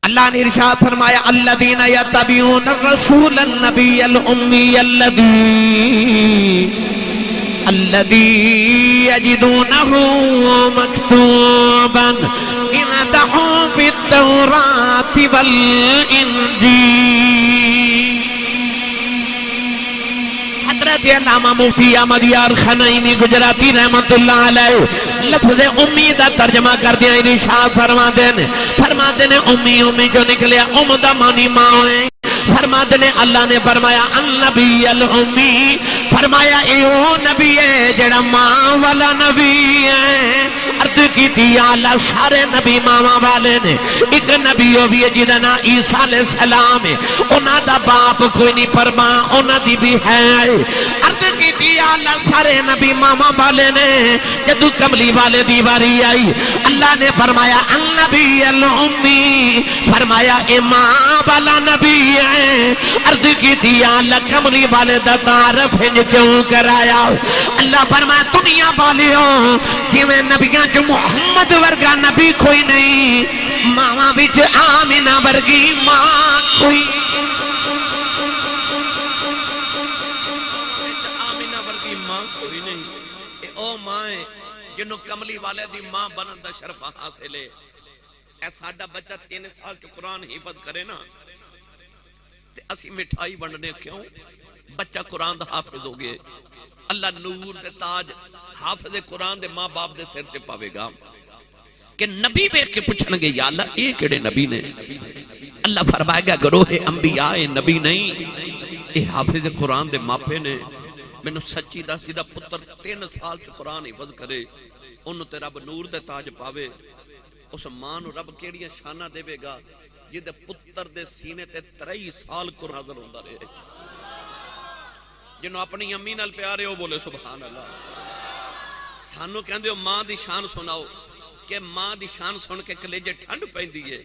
اللہ نے ارشاد فرمایا الذین یتبعون الرسول النبی الامی الذی یجدونہ مکتوبا عندہم فی التوراۃ والانجیل۔ حضرت علامہ مفتی احمد یار خنائنی گجراتی رحمت اللہ علیہ لفظ امی دا ترجمہ کر دیا، ارشاد فرما دینے امی جو نکلیا دا مانی ماں ہوئے، فرما دینے اللہ نے فرمایا النبی الامی، فرمایا ایو نبی ہے جڑا ماں والا نبی ہے۔ عرض کی تھی اللہ سارے نبی ماما والے نے، ایک نبی ہو بھی ہے جنہا نا عیسیٰ علیہ السلام ہے، انہا دا باپ کوئی نہیں پر ماں انہا دی بھی ہے۔ عرض کی تھی اللہ سارے نبی ماما والے نے، جدو کملی والے دیواری آئی اللہ نے فرمایا النبی الامی، فرمایا اے ماں والا نبی ہے۔ عرض کی تھی اللہ کملی والے دا تعارف ہنج کیوں کرایا؟ اللہ فرمایا دنیا والے ہو جویں نبیاں جو محمد ورگا نبی کوئی نہیں، ماما بچ آمینہ ورگی ماں کوئی، آمینہ ورگی ماں کوئی نہیں۔ اے او ماں ہے جنہوں کملی والے دی ماں بنن دا شرف حاصل ہے۔ اے ساڈا بچہ 3 سال جو قرآن حفظ کرے نا تے اسی مٹھائی بننے کیوں؟ بچہ قرآن دا حافظ ہو گئے، اللہ نور دے تاج حافظ قرآن دے ماں باپ دے سر تے پاوے گا کہ نبی بیٹھ کے پوچھن گے یا اللہ اے کیڑے نبی نے؟ اللہ فرمائے گا گروہ انبیاء نبی نہیں، اے حافظ قرآن دے ماپے نے۔ میں نے سچی دس جدہ پتر 3 سال چ قرآن حفظ کرے انہوں تے رب نور دے تاج پاوے، اس ماں نو رب کیڑیاں شانہ دے گا جدے پتر دے سینے تے 23 سال قرآن حاضر ہوندہ رہے۔ جنہوں اپنی امی نال پیارے ہو بولے سبحان اللہ۔ سانو کہندے ہو ماں دی شان سناؤ کہ ماں دی شان سن کے کلیجے ٹھنڈ پیندی ہے،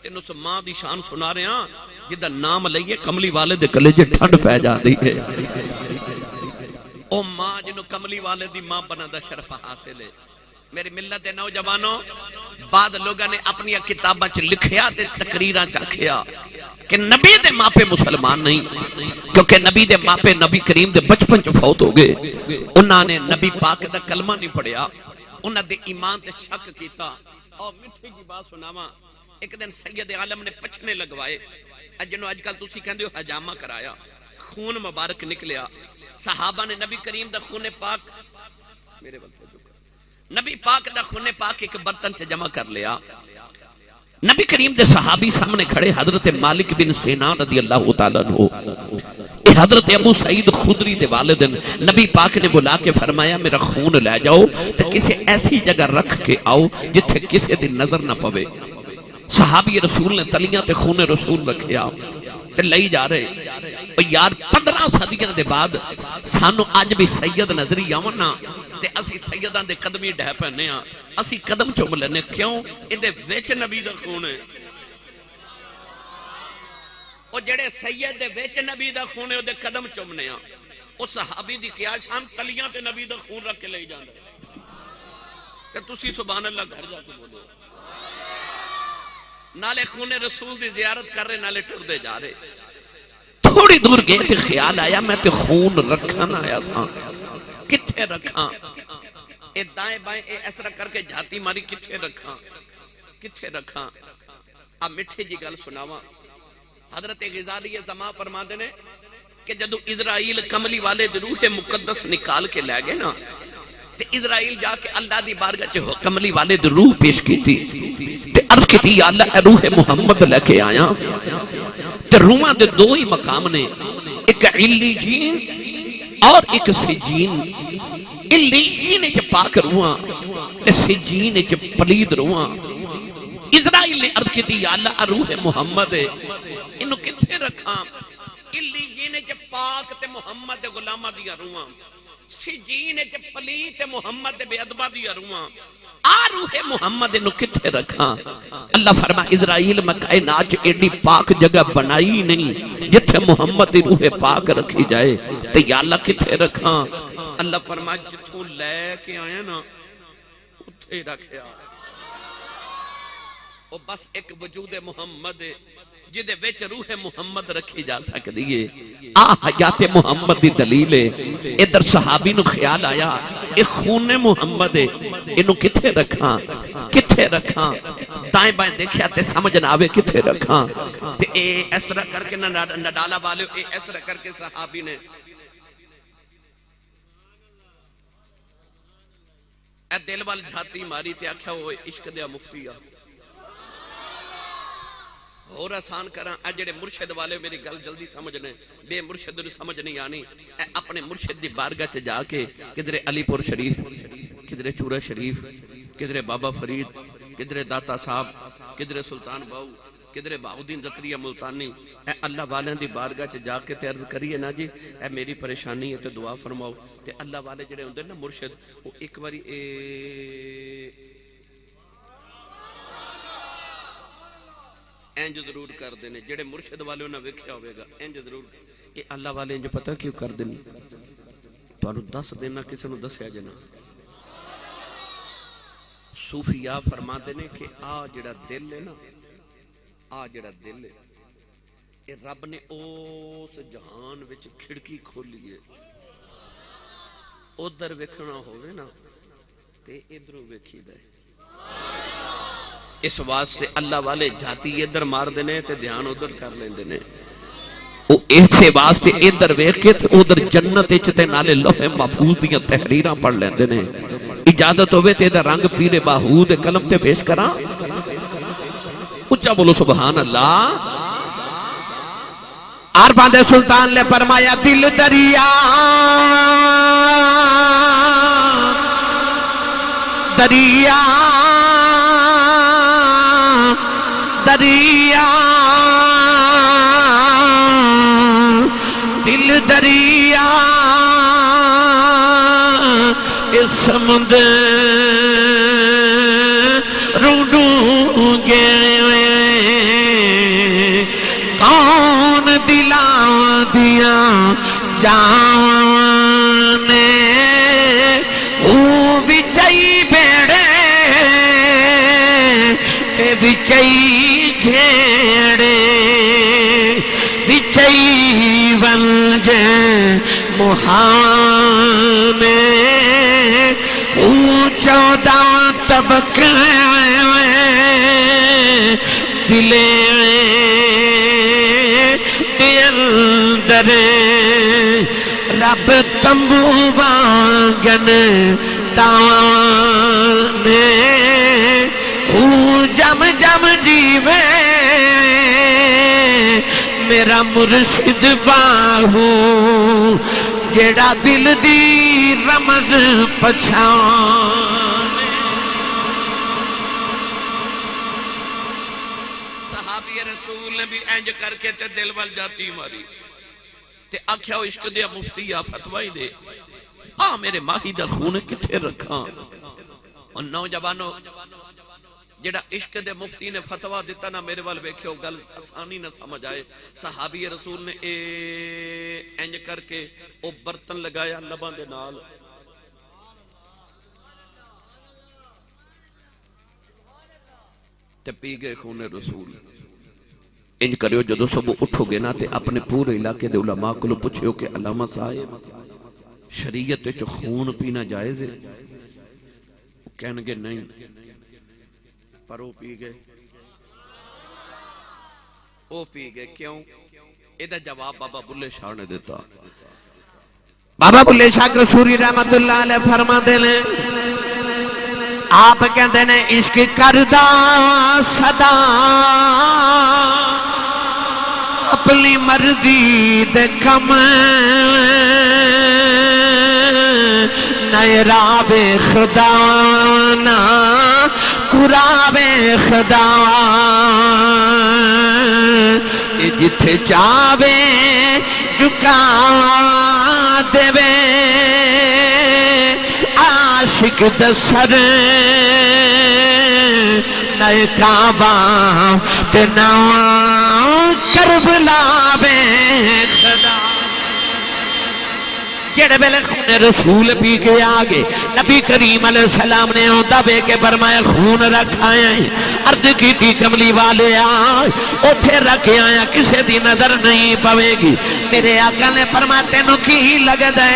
تینوں اس ماں دی شان سنا رہے ہاں جدہ نام لئیے کملی والے دے کلیجے ٹھنڈ پہ جاندی ہے۔ او ماں جنہوں کملی والے دی ماں بنا دا شرف حاصل ہے۔ میری ملت دے نوجوانوں، بعد لوگاں نے اپنی کتاباں چ لکھیا تے تقریراں چاکھیا کہ نبی دے ماپے مسلمان نہیں، کیونکہ نبی دے ماپے نبی کریم دے بچپن چ فوت ہو گئے، انہاں نے نبی پاک دا کلمہ نہیں پڑھیا، انہاں دے ایمان تے شک کیتا۔ اور مٹھی کی بات سناواں، ایک دن سید عالم نے پچھنے لگوائے، جنہوں آج کل تسی کہندے ہو حجامہ کرایا، خون مبارک نکلیا، صحابہ نے نبی کریم دا خون پاک میرے وقت نبی پاک دا خون پاک ایک برتن سے جمع کر لیا۔ نبی کریم دے صحابی سامنے کھڑے حضرت مالک بن سینان رضی اللہ تعالیٰ عنہ، حضرت ابو سعید خدری دے والدن نبی پاک نے بلا کے فرمایا میرا خون لے جاؤ تو کسی ایسی جگہ رکھ کے آؤ جتھے کسی دی نظر نہ پوے۔ صحابی رسول نے تلیاں تے خون رسول رکھے آؤ تے لئی جا رہے۔ یار 15 صدیوں دے بعد سانو آج بھی سید نظری آونا تے اسی سیدان دے قدمی ڈہ پہنے ہاں، اسی قدم چوم لینے کیوں؟ اندے ویچ نبی دا خون ہے، او جڑے سید دے ویچ نبی دا خون ہے او دے قدم چومنے ہاں۔ او صحابی دی کیا شام تلیاں تے نبی دا خون رکھ کے لے جانا کہ تسی سبحان اللہ گھر جا کے بولو، نالے خون رسول دی زیارت کر رہے نالے ٹر دے جا رہے۔ تھوڑی دور گئے تے خیال آیا میں تے خون رکھا نہ آیا سان، کتھے رکھاں؟ اے دائیں بائیں اے ایسرا کر کے جھاتی ماری، کتھے رکھاں؟ اب مٹھے جی گل سناواں، حضرت غزالی زمان فرما دینے کہ جدو اسرائیل کملی والے دی روح مقدس نکال کے لے گئے نا تے اسرائیل جا کے اللہ دی بارگاہ چ کملی والے دی روح پیش کی تھی تے عرض کی تھی یا اللہ اے روح محمد لے کے آیا تے روحاں دے 2 ہی مقام نے، ایک علیین اور ایک سجین۔ علیین چ پاک روحاں تے سجین چ پلید روحاں۔ اسرائیل نے عرض کی تھی یا اللہ روح محمد ہے انہوں کتھے رکھاں؟ علیین چ پاک تے محمد دے غلامہ دیا روحاں، سجین چ پلید تے محمد دے بے ادبہ دیا روحاں، روح محمد انہوں کتھے رکھاں؟ اللہ فرما اسرائیل میں کائنات ایڈی پاک جگہ بنائی نہیں جتھے محمد دی روح پاک رکھی جائے، تو یا اللہ کتھے رکھاں؟ اللہ فرما جتھوں لے کے آیا نا اتھے رکھیا۔ وہ بس ایک وجود محمد جدے وچ روح محمد رکھی جا سکتی ہے حیات محمد دی دلیل ہے ادھر صحابی نو خیال آیا اے خون محمد ہے انو کتھے رکھاں دائیں بائیں دیکھیا تے سمجھ نہ آوے کتھے رکھاں تے اے اس طرح کر کے نہ ڈالا والے اے اس طرح کر کے صحابی نے اے دل وال جھاتی ماری تے آکھیا وہ عشق دیا مفتیا اور آسان کراں اے جڑے مرشد والے میری گل جلدی سمجھنے بے مرشد نے سمجھ نہیں آنی اے اپنے مرشد دی بارگاہ چ جا کے کدھرے علی پور شریف کدھرے چورہ شریف کدھرے بابا فرید کدھرے داتا صاحب کدھرے سلطان باؤ کدھرے بہاؤالدین زکریا ملتانی اے اللہ والے دی بارگاہ چ جا کے تے عرض کریے نا جی اے میری پریشانی ہے تے دعا فرماؤ تے اللہ والے جڑے ہوندے نا مرشد وہ ایک باری انج ضرور کر دینے جڑے مرشد والے انہاں ویکھیا ہوئے گا انج ضرور یہ اللہ والے انج پتہ کیوں کر دینے تانوں دس دینا کسی نو دسیا جنا صوفیاء فرما دینے کہ جڑا دل ہے نا جڑا دل ہے اے رب نے اس جہان وچ کھڑکی کھولی ہے ادھر ویکھنا ہوئے نا تے ادھروں ویکھی دے اس واسطے اللہ والے جاتی ادھر مار دینے تے دھیان ادھر کر لیں دینے او ایسے واسطے ادھر ویکھ کے تے ادھر جنت وچ تے نالے لوح محفوظ دیاں تحریراں پڑھ لیں دینے اجازت ہوئے تے ادھر رنگ پیر باہود قلم تے پیش کراں اچھا بولو سبحان اللہ عارفان دے سلطان نے فرمایا دل دریا دریا دریا دل دریا اس سمندر ڈوبے کون دلا دیا جانے وہ بچائی بیڑے بچائی جھیڑے بچائی ونجے مہانے چودہ طبقے دلے اندر رب تمبو وانگن تانے جم جم جیوے میرا مرشد باہو جیڑا دل دی رمز پچھانے صحابی رسول نے بھی انج کر کے تے دل وال جاتی ماری تے آکھیا عشق دیا مفتی یا فتوی دے میرے ماہی دا خون کتھے رکھاں اور نوجوانوں جڑا عشق دے مفتی نے فتوہ دیتا نا میرے وال ویکھو گل آسانی نہ سمجھ آئے صحابی رسول نے انج کر کے او برتن لگایا لباں دے نال تے پی گئے خون رسول انج کریو جدو سب اٹھو گے نا تے اپنے پورے علاقے دے علماء کو پوچھو کہ علامہ صاحب شریعت وچ خون پینا جائز ہے کہنے گے نہیں پر وہ پی گئے کیوں ادھا جواب بابا بلے شاہ نے دیتا بابا بلے شاہ قصوری رحمت اللہ علیہ فرما دینے آپ کہتے ہیں عشق کردہ صدا اپنی مرضی دے کم نئے رابے خدا نا قرابے خدا جتھے چاہے جھکا دے عاشق دسر نئے کعبہ تے نواں کربلا بے خدا جڑے ویلے خون رسول پی کے آگے نبی کریم علیہ السلام نے ہوتا بے کے فرمایا خون رکھا ہے عرض کی تھی کملی والے آئے اٹھے رکھے آیا کسے دی نظر نہیں پوے گی میرے آقا نے فرمایا تینوں کی لگ دے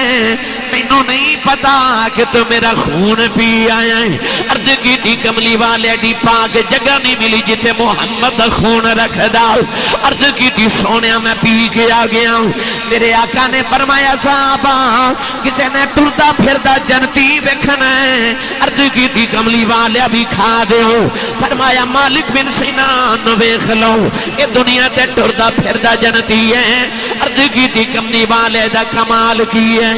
مینوں نہیں پتا کہ تو میرا خون پی آیا ہے عرض کی تھی کملی والے ڈی پاک جگہ نہیں ملی جتے محمد خون رکھ داؤ عرض کی تھی سونیا میں پی کے آ گیا ہوں میرے آقا نے فرمایا صحابہ کسے نے ٹرتا پھردا جنتی ویکھنا ہے عرض کی تھی کملی والے ابھی کھا دے ہو فرمایا مالک بن سنان ویکھ لو کہ دنیا تے ٹرتا پھردا جنتی ہے عرض کی تھی کملی والے دا کمال کی ہے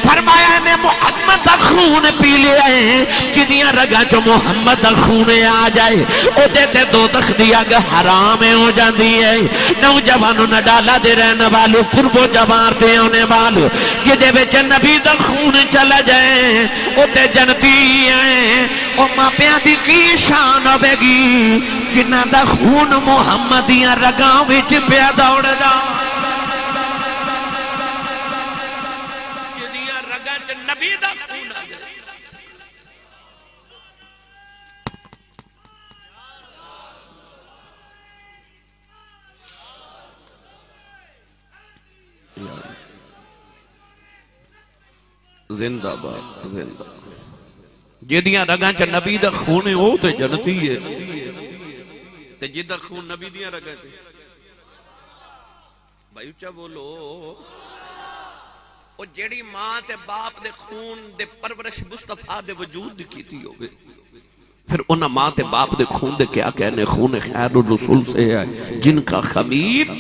فرمایا نے محمد دا خون پی لیا ہے جنیاں رگا جو محمد دا خون آ جائے او دیتے دو دیا کہ حرام ہو جاندی ہے نوجوانوں نہ ڈالا دے رہنے والو قرب و جوار دے ہونے والو جدے بچ نبی دا خون چلا جائے او تے جنتی ہیں او ماں پیاں دی کی شان ہوے گی جنہ دا خون محمدیاں رگاں وچ پیا دوڑ دا جنیاں رگاں چ نبی دا خون آ جائے زندہ باد زندہ جدیاں رگاں چ نبی دا خون ہے او تے جنتی ہے تے جدا خون نبی دیاں رگاں چ بھائی اچھا بولو او جیڑی ماں تے باپ دے خون دے پرورش مصطفیٰ دے وجود کیتی ہوئے پھر انہاں ماں تے باپ دے خون دے کیا کہنے خون خیر الرسول سے ہے جن کا خمیر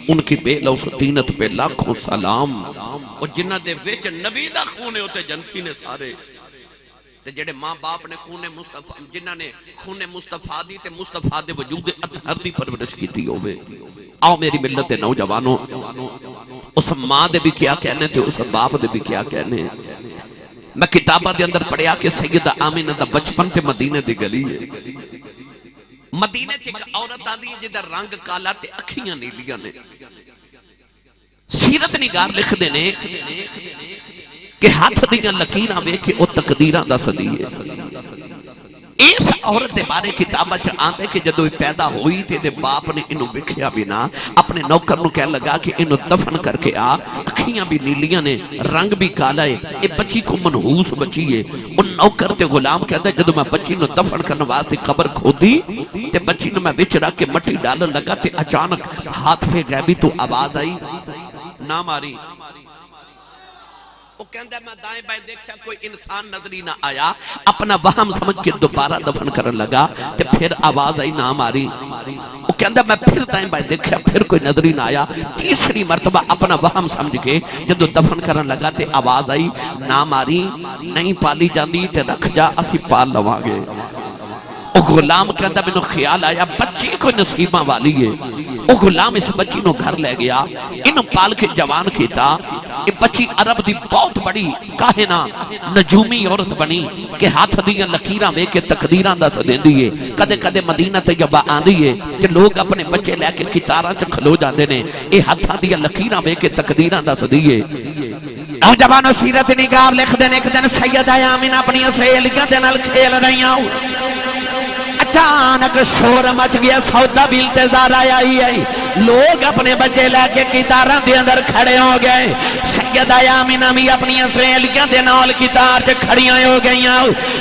ان کی بے لوس دینت پہ لاکھوں سلام اور جنہ دے ویچ نبی دا خونے ہوتے جنتی نے سارے تے جڑے ماں باپ نے خون مصطفیٰ جنہ نے خون مصطفیٰ دی تے مصطفیٰ دے وجود اطہر دی پرورش کی تھی ہوئے آؤ میری ملت نوجوانوں اس ماں دے بھی کیا کہنے تھے اس باپ دے بھی کیا کہنے میں کتابہ دے اندر پڑھیا کہ سیدہ آمینہ دا بچپن تے مدینے دی گلی ہے مدینے تھی ایک عورت آدھی ہے جدہ رنگ کالا تے اکھیاں نیلیاں نے سیرت نگار لکھ دینے کہ ہاتھ دیاں لکیراں وے کہ او تقدیراں دا صدی ہے اس عورت دے بارے کتابہ چاہ آندے کہ جدو پیدا ہوئی تھے دے باپ نے انہوں بکھیا بنا اپنے نوکر نو کہہ لگا کہ انہوں دفن کر کے آ اکھیاں بھی نیلیاں نے رنگ بھی کالا ہے اے بچی کو منحوس بچی ہے ان نوکر تے غلام کہتا ہے جدو میں بچی نو دفن کرنے واسطے قبر کھودی تے بچی نو میں وچ رکھ کے مٹی ڈالن لگا تے اچانک ہاتھ پہ غیبی تو آواز آئی نہ ماری وہ کہندہ میں دائیں بائیں دیکھا کوئی انسان نظری نہ آیا اپنا وہم سمجھ کے دوبارہ دفن کرن لگا تے پھر آواز آئی نہ ماری وہ کہندہ میں پھر دائیں بائیں دیکھا پھر کوئی نظری نہ آیا تیسری مرتبہ اپنا وہم سمجھ کے جدو دفن کرن لگا تے آواز آئی نہ ماری نہیں پالی جاندی تے رکھ جا اسی پال لوا گے او غلام کہندہ میں نے خیال آیا بچی کوئی نصیبہ والی ہے او غلام اس بچی نو گھر لے گیا انہوں پال کے جوان کیتا یہ بچی عرب دی بہت بڑی کاہنہ نجومی عورت بنی کہ ہاتھ دیاں لکیراں میں کہ تقدیراں دا سدین دیئے کدے کدے مدینہ طیبہ آن دیئے کہ لوگ اپنے بچے لے کے کتاراں چا کھلو جاندے نے اے ہاتھ دیاں لکیراں میں کہ تقدیراں دا سدیئے نوجوانوں سیرت نگار لکھ دین ایک دن سیدہ آمینہ اپنی سہیلیاں دے نال کھیل رہی ہوں اچانک شور مچ گیا سودا بھی انتظار آیا ہی ہے لوگ اپنے بچے لے کے کتاراں دے اندر کھڑے ہو گئے سیدہ آمینہ بھی اپنی سہیلیاں دے نال کتار تے کھڑیاں ہو گئیاں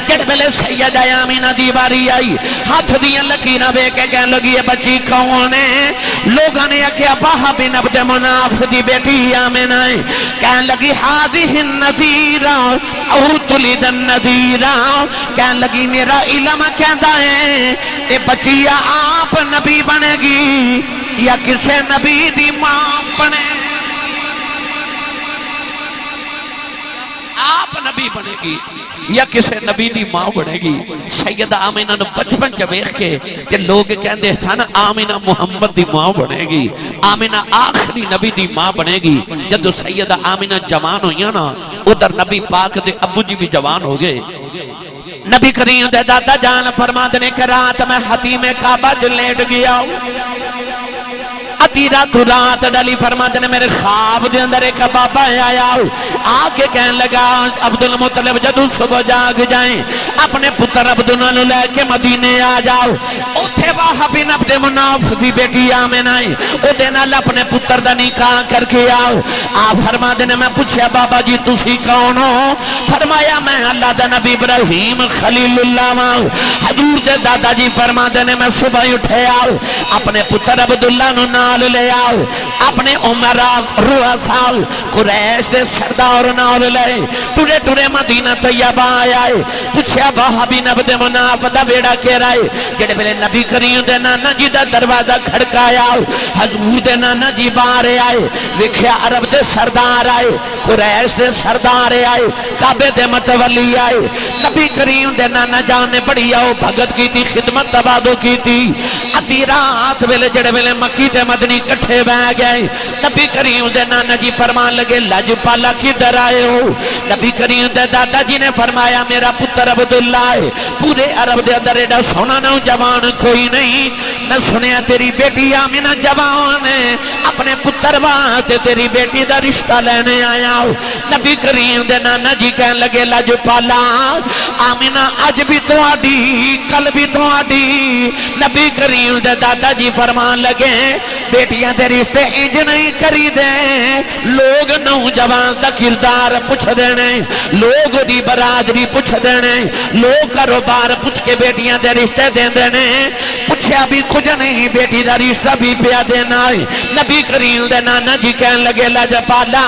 جڑ ویلے سیدہ آمینہ دی باری آئی ہاتھ دیاں لکیراں ویکھ کے کہن لگی یہ بچی کون ہے لوگوں نے آکھیا باہا بن عبد مناف دی بیٹی آمینہ ہے کہن لگی ہذہ النذیرہ او تلد النذیرہ کہن لگی میرا علم کہندا ہے اے بچی آپ نبی بنے گی یا کسے نبی دی ماں بنے آپ نبی بنے گی یا کسے نبی دی ماں بنے گی سیدہ آمینہ نے بچپن چویخ کے کہ لوگ کہندے تھا نا آمینہ محمد دی ماں بنے گی آمینہ آخری نبی دی ماں بنے گی جب سیدہ آمینہ جوان ہوئی نا ادھر نبی پاک دے ابو جی بھی جوان ہو گئے نبی کریم دے دادا جان فرما دینے کہ رات میں حتیم کعبہ جو لیٹ گیا ادھی رات ڈلی فرماتے نے میرے خواب دے اندر ایک بابا آیا آ کے کہنے لگا عبد المطلب جدو صبح جاگ جائیں اپنے پتر عبداللہ لے کے مدینے آ جاؤ اوتھے واہب بن عبد مناف دی بیٹی آمنہ او دے نال اپنے پتر دا نکاح کر کے آؤ آپ فرما دینے میں پوچھیا بابا جی تسی کون ہو فرمایا میں اللہ دا نبی ابراہیم خلیل اللہ ماں حضور دے دادا جی فرما دینے میں صبح اٹھے آؤ اپنے پتر عبداللہ نو نال لے آؤ اپنے عمرہ رؤساء قریش دے سردار نال لے ٹورے ٹورے مدینہ طیبہ آئے پوچھیا واہب بن عبد مناف دا بیڑا کہہ رہے جڑے ویلے نبی کریم دے نانا جی دا دروازہ کھڑکایا حضور دے نانا جی باہر آئے ویکھیا عرب دے سردار آئے قریش دے سردار آئے کعبے دے متولی آئے نبی کریم دے نانا جان نے بڑی آؤ بھگت کی تھی خدمت تبادو کی تھی ادھی رات ویلے جڑے ویلے مکی تے مدنی کٹھے بہ گئے نبی کریم دے نانا جی فرمان لگے لج پالا کدھر آئے ہو نبی کریم دے دادا جی نے فرمایا میرا پتر عبداللہ ہے پورے عرب دے اندر ایڈا سونا نوجوان کوئی نہیں میں سنیا تیری بیٹی آمنہ جوان ہے اپنے پتر وہاں تیری بیٹی دا رشتہ لینے آیا ہو نبی کریم دے نانا جی کہنے لگے لج پالا آمنہ اج بھی تو آڈی کل بھی تو آڈی نبی کریم دے دادا جی فرمان لگے بیٹیاں دے رشتے انج نہیں کری دے لوگ نوجوان دا کردار پوچھ دینے لوگ دی برادری پوچھ دینے لوگ کاروبار پوچھ کے بیٹیاں دے رشتے دے دینے پوچھیا بھی کچھ نہیں بیٹی دا رشتہ بھی پیا دینا نبی کریم دے نانا جی کہنے لگے لج پالا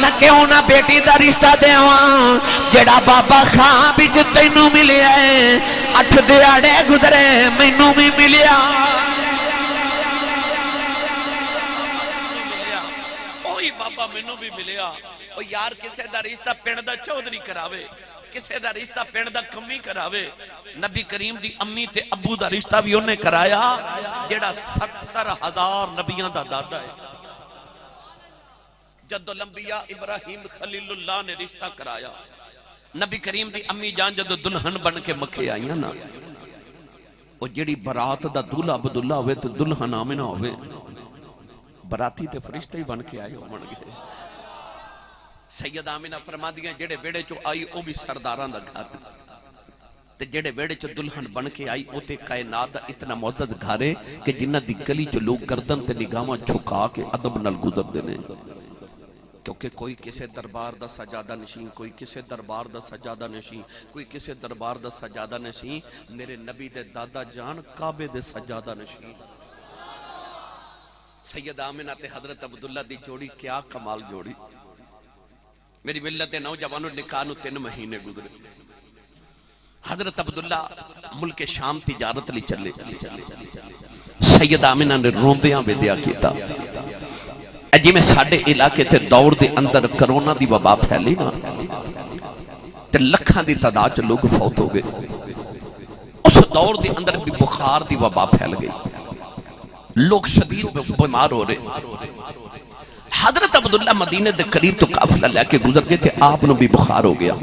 نہ کیوں نہ بیٹی دا رشتہ دیواں جڑا بابا خواب وچ تینوں ملیا ہے 8 دیہاڑے گزرے مینوں بھی ملیا اوہی بابا مینوں بھی ملیا او یار کسے دا رشتہ پنڈ دا چودھری کراوے کسے دا رشتہ پنڈ دا کمی کراوے نبی کریم دی امی تے ابو دا رشتہ بھی انہیں کرایا جڑا 70,000 نبیاں دا دادا ہے جد الانبیاء ابراہیم خلیل اللہ نے رشتہ کرایا نبی کریم دی امی جان جدو دلہن بن کے مکھے آئیاں نا وہ جڑی برات دا دولہ عبداللہ ہوئے تو دلہن آمنہ ہوئے براتی تے فرشتے ہی بن کے آئے ہو من گئے سید آمنہ فرما دیا جڑے بیڑے چو آئی او بھی سرداران دا گھر تے جڑے بیڑے چو دلہن بن کے آئی او تے کائنات دا اتنا معزز گھارے کہ جنہ دی گلی چو لوگ گردن تے نگاہاں جھکا کے ادب نال گزر دینے کیونکہ کوئی کسے دربار دا سجادہ نشین کوئی کسے دربار دا سجادہ نشین کوئی کسے دربار دا سجادہ نشین میرے نبی دے دادا جان کعبے دے سجادہ نشین سید آمنہ تے حضرت عبداللہ دی جوڑی کیا کمال جوڑی میری ملت نوجوانوں نکانو 3 مہینے گزرے حضرت عبداللہ ملک شام تجارت لی چلے سید آمنہ نے روندیاں ودیا کیتا جی میں ساڑھے علاقے تے دور دے اندر کرونا دی وبا پھیلی نا تے لکھاں دی تعداد چ لوگ فوت ہو گئے اس دور دے اندر بھی بخار دی وبا پھیل گئی لوگ شدید بیمار ہو رہے حضرت عبداللہ مدینے دے قریب تو قافلہ لے کے گزر گئے تھے آپ نو بھی بخار ہو گیا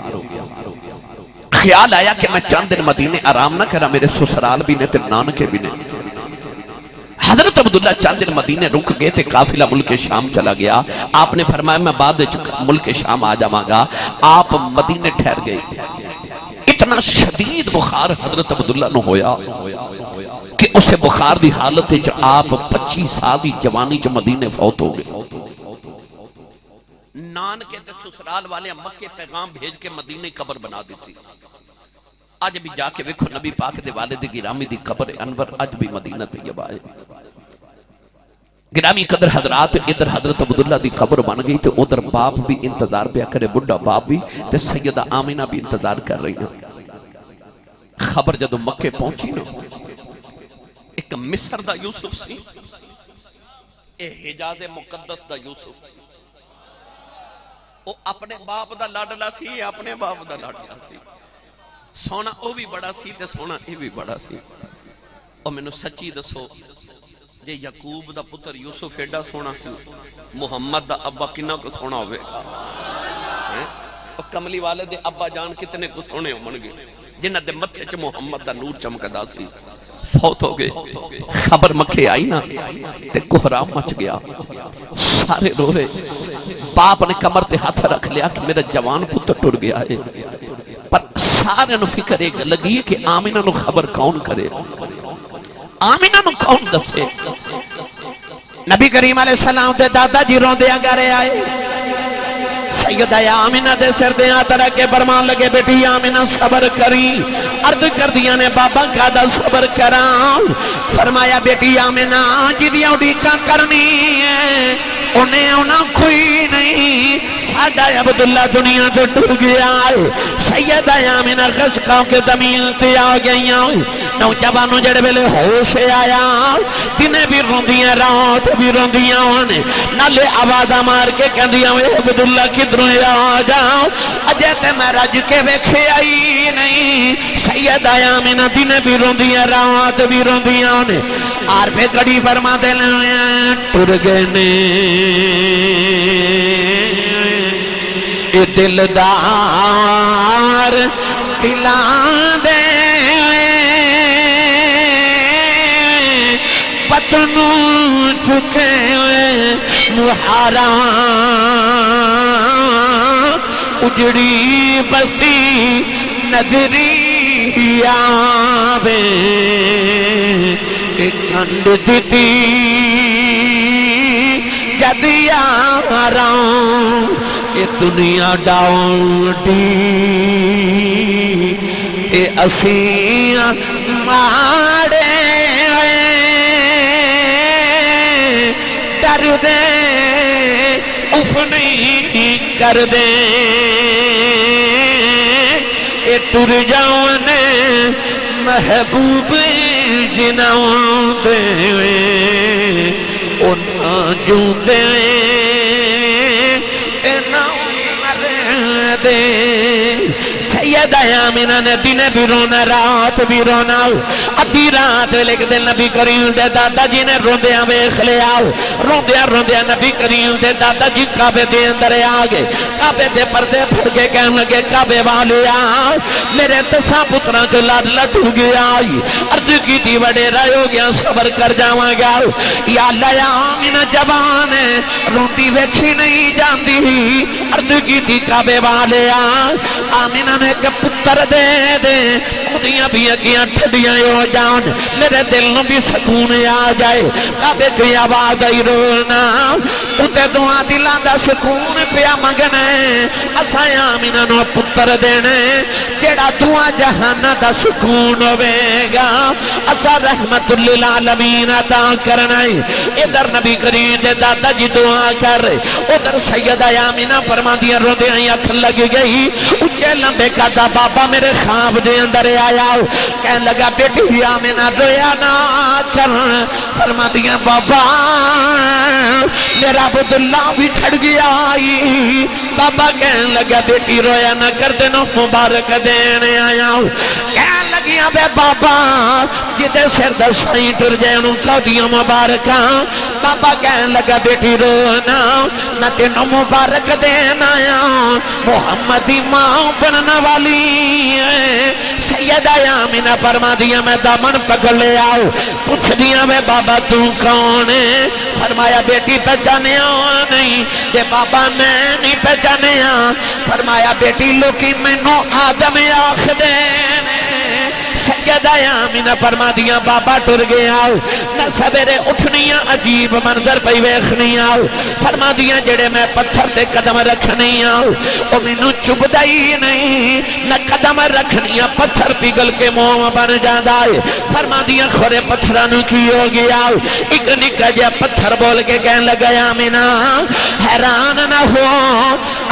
خیال آیا کہ میں چند دن مدینے آرام نہ کرا میرے سسرال بھی نے تے نانکے بھی نے حضرت عبداللہ چند دن مدینے رک گئے تھے قافلہ ملک شام چلا گیا آپ نے فرمایا میں بعد ملک شام آ جاواں گا آپ مدینے ٹھہر گئے اتنا شدید بخار حضرت عبداللہ نو ہویا کہ اسے بخار دی حالت ہے آپ 25 سال دی جوانی چ مدینے فوت ہو گئے نان کے تے سسرال والے مکے پیغام بھیج کے مدینے قبر بنا دیتی آج بھی جا کے ویکھو نبی پاک دے والد گرامی دی قبر انور آج بھی مدینہ طیبہ ہے گرامی قدر حضرات ادھر حضرت عبداللہ دی قبر بن گئی تو ادھر باپ بھی انتظار پہ کرے بڑھا باپ بھی تے سیدہ آمینہ بھی انتظار کر رہی ہیں خبر جدو مکے پہنچی نا ایک مصر دا یوسف سی اے حجاز مقدس دا یوسف سی وہ اپنے باپ دا لاڈلا سی اپنے باپ دا لاڈلا سی سونا او بھی بڑا سی تے سونا اے بھی بڑا سی اور میں نے سچی دسو جے یعقوب دا پتر یوسف ایڈا سونا سی محمد دا ابا کنہ کو سونا ہوئے اور کملی والے دے ابا جان کتنے کو سونے ہو من گئے جنہ دے متھے چ محمد دا نور چمکدا سی فوت ہو گئے. خبر مکھے آئی نا تے کوہرام مچ گیا, سارے رو رہے. باپ نے کمر تے ہاتھ رکھ لیا کہ میرا جوان پتر ٹر گیا ہے, پر سارے نو فکر ایک لگی کہ آمینہ نو خبر کون کرے, آمینہ نو کون دسے. نبی کریم علیہ السلام دے دادا جی روندے گھرے آئے. سیدہ آمینہ دے سر دے آترہ کے برمان لگے, بیٹی آمینہ صبر کری. عرض کر دیا نے بابا قادہ صبر کران. فرمایا بیٹی آمینہ جدیاں اڈیکا کرنی ہے, انہیں اونا کوئی نہیں, ساڑھا عبداللہ دنیا تو ٹر گیا ہے. سیدہ آمینہ خشکاں کے زمین سے آ گئیاں, نوجوانوں جڑے بلے ہوش آیا, دنیں بھی روندیاں رات بھی روندیاں, نالے آوازہ مار کے کہہ دیا عبداللہ کدھروں آ جاؤ, اجے تے میں رج کے ویکھے آئی نہیں. سیدہ آمینہ دنیں بھی روندیاں رات بھی روندیاں, آر پہ گڑی فرما دے لیں ٹر گئے نے اے دلدار دلان دے پتنوں چکے مہارا اجڑی بستی نگری آوے ایک کھنڈ دیتی جدیا راؤں اے دنیا ڈاؤنڈی اے اسیاں ماڑے ڈر دے اف نہیں کر دے اے ٹر جاؤنے محبوب جناؤں دے انہاں جو دے دے. سیدہ آمینہ نے دن بھی رونا رات بھی رونا, ادھی رات لکھ دے نبی کریم دے دادا جی نے روندیاں ویکھ لیا, روندیاں نبی کریم دے دادا جی کعبے دے اندر آ گئے. کعبے دے پردے پھڑ کے کہنے لگے کعبے والیا میرے تساں پتراں چ لڑ لٹو گیا, عرض کی تھی وڈیرا ہو گیا صبر کر جاواں گا. یا اللہ آمینہ جوان ہے روندی ویکھی نہیں جاندی, عرض کی تھی کعبے والیا آمینہ نے کہ پتر دے دے اُدیاں بھی اگیاں ٹھڈیاں ہو جاؤں, میرے دل نو بھی سکون آ جائے. کعبے کی آواز آئی رونا تے دعا دلاں دا سکون پیا منگنے, اساں آمینہ نو پتر دینے جیڑا دعا جہانا دا سکون ہوے گا, اساں رحمت للعالمین عطا کرنا. ادھر نبی کریم دے دادا جی دعا کر رہے, ادھر سیدہ آمینہ فرما دیا رو دے آئی اکھ لگ گئی. اچھے لمبے کہتا بابا میرے خواب دے اندر آیا, کہنے لگا بیٹی آمینہ رویا نہ کر. فرما دیا بابا میرا عبداللہ بھی چھڑ گیا آئی. بابا کہنے لگا بیٹی رویا نہ کر, دنوں مبارک دینے آیا. کہنے لگیا بے بابا جدے سر دا سائیں ٹر جائے انہوں کا دیا مبارکاں. بابا کہنے لگا بیٹی رونا میں تینوں مبارک دینا آیا, محمدی ماں بننا والی ہے. سیدہ آمینہ فرما دیا میں دامن پکڑ لے آؤ, پوچھ دیا میں بابا تو کون ہے. فرمایا بیٹی پہچانے نہیں, کہ بابا میں نہیں پہچانے. فرمایا بیٹی لوکی مینوں آدم آخ دے. سیدہ آمینہ فرما دیا بابا ٹر گیا, نہ سویرے اٹھنیاں عجیب منظر پہ ویکھنیاں. فرما دیا جڑے میں پتھر تے قدم رکھنیاں او مینوں چبھدا ہی نہیں, نہ قدم رکھنیاں پتھر پگھل کے منہ بن جاندا ہے. فرما دیا خورے پتھراں نوں کی ہو گیا. ایک نکا جہا پتھر بول کے کہنے لگا آمینہ حیران نہ ہو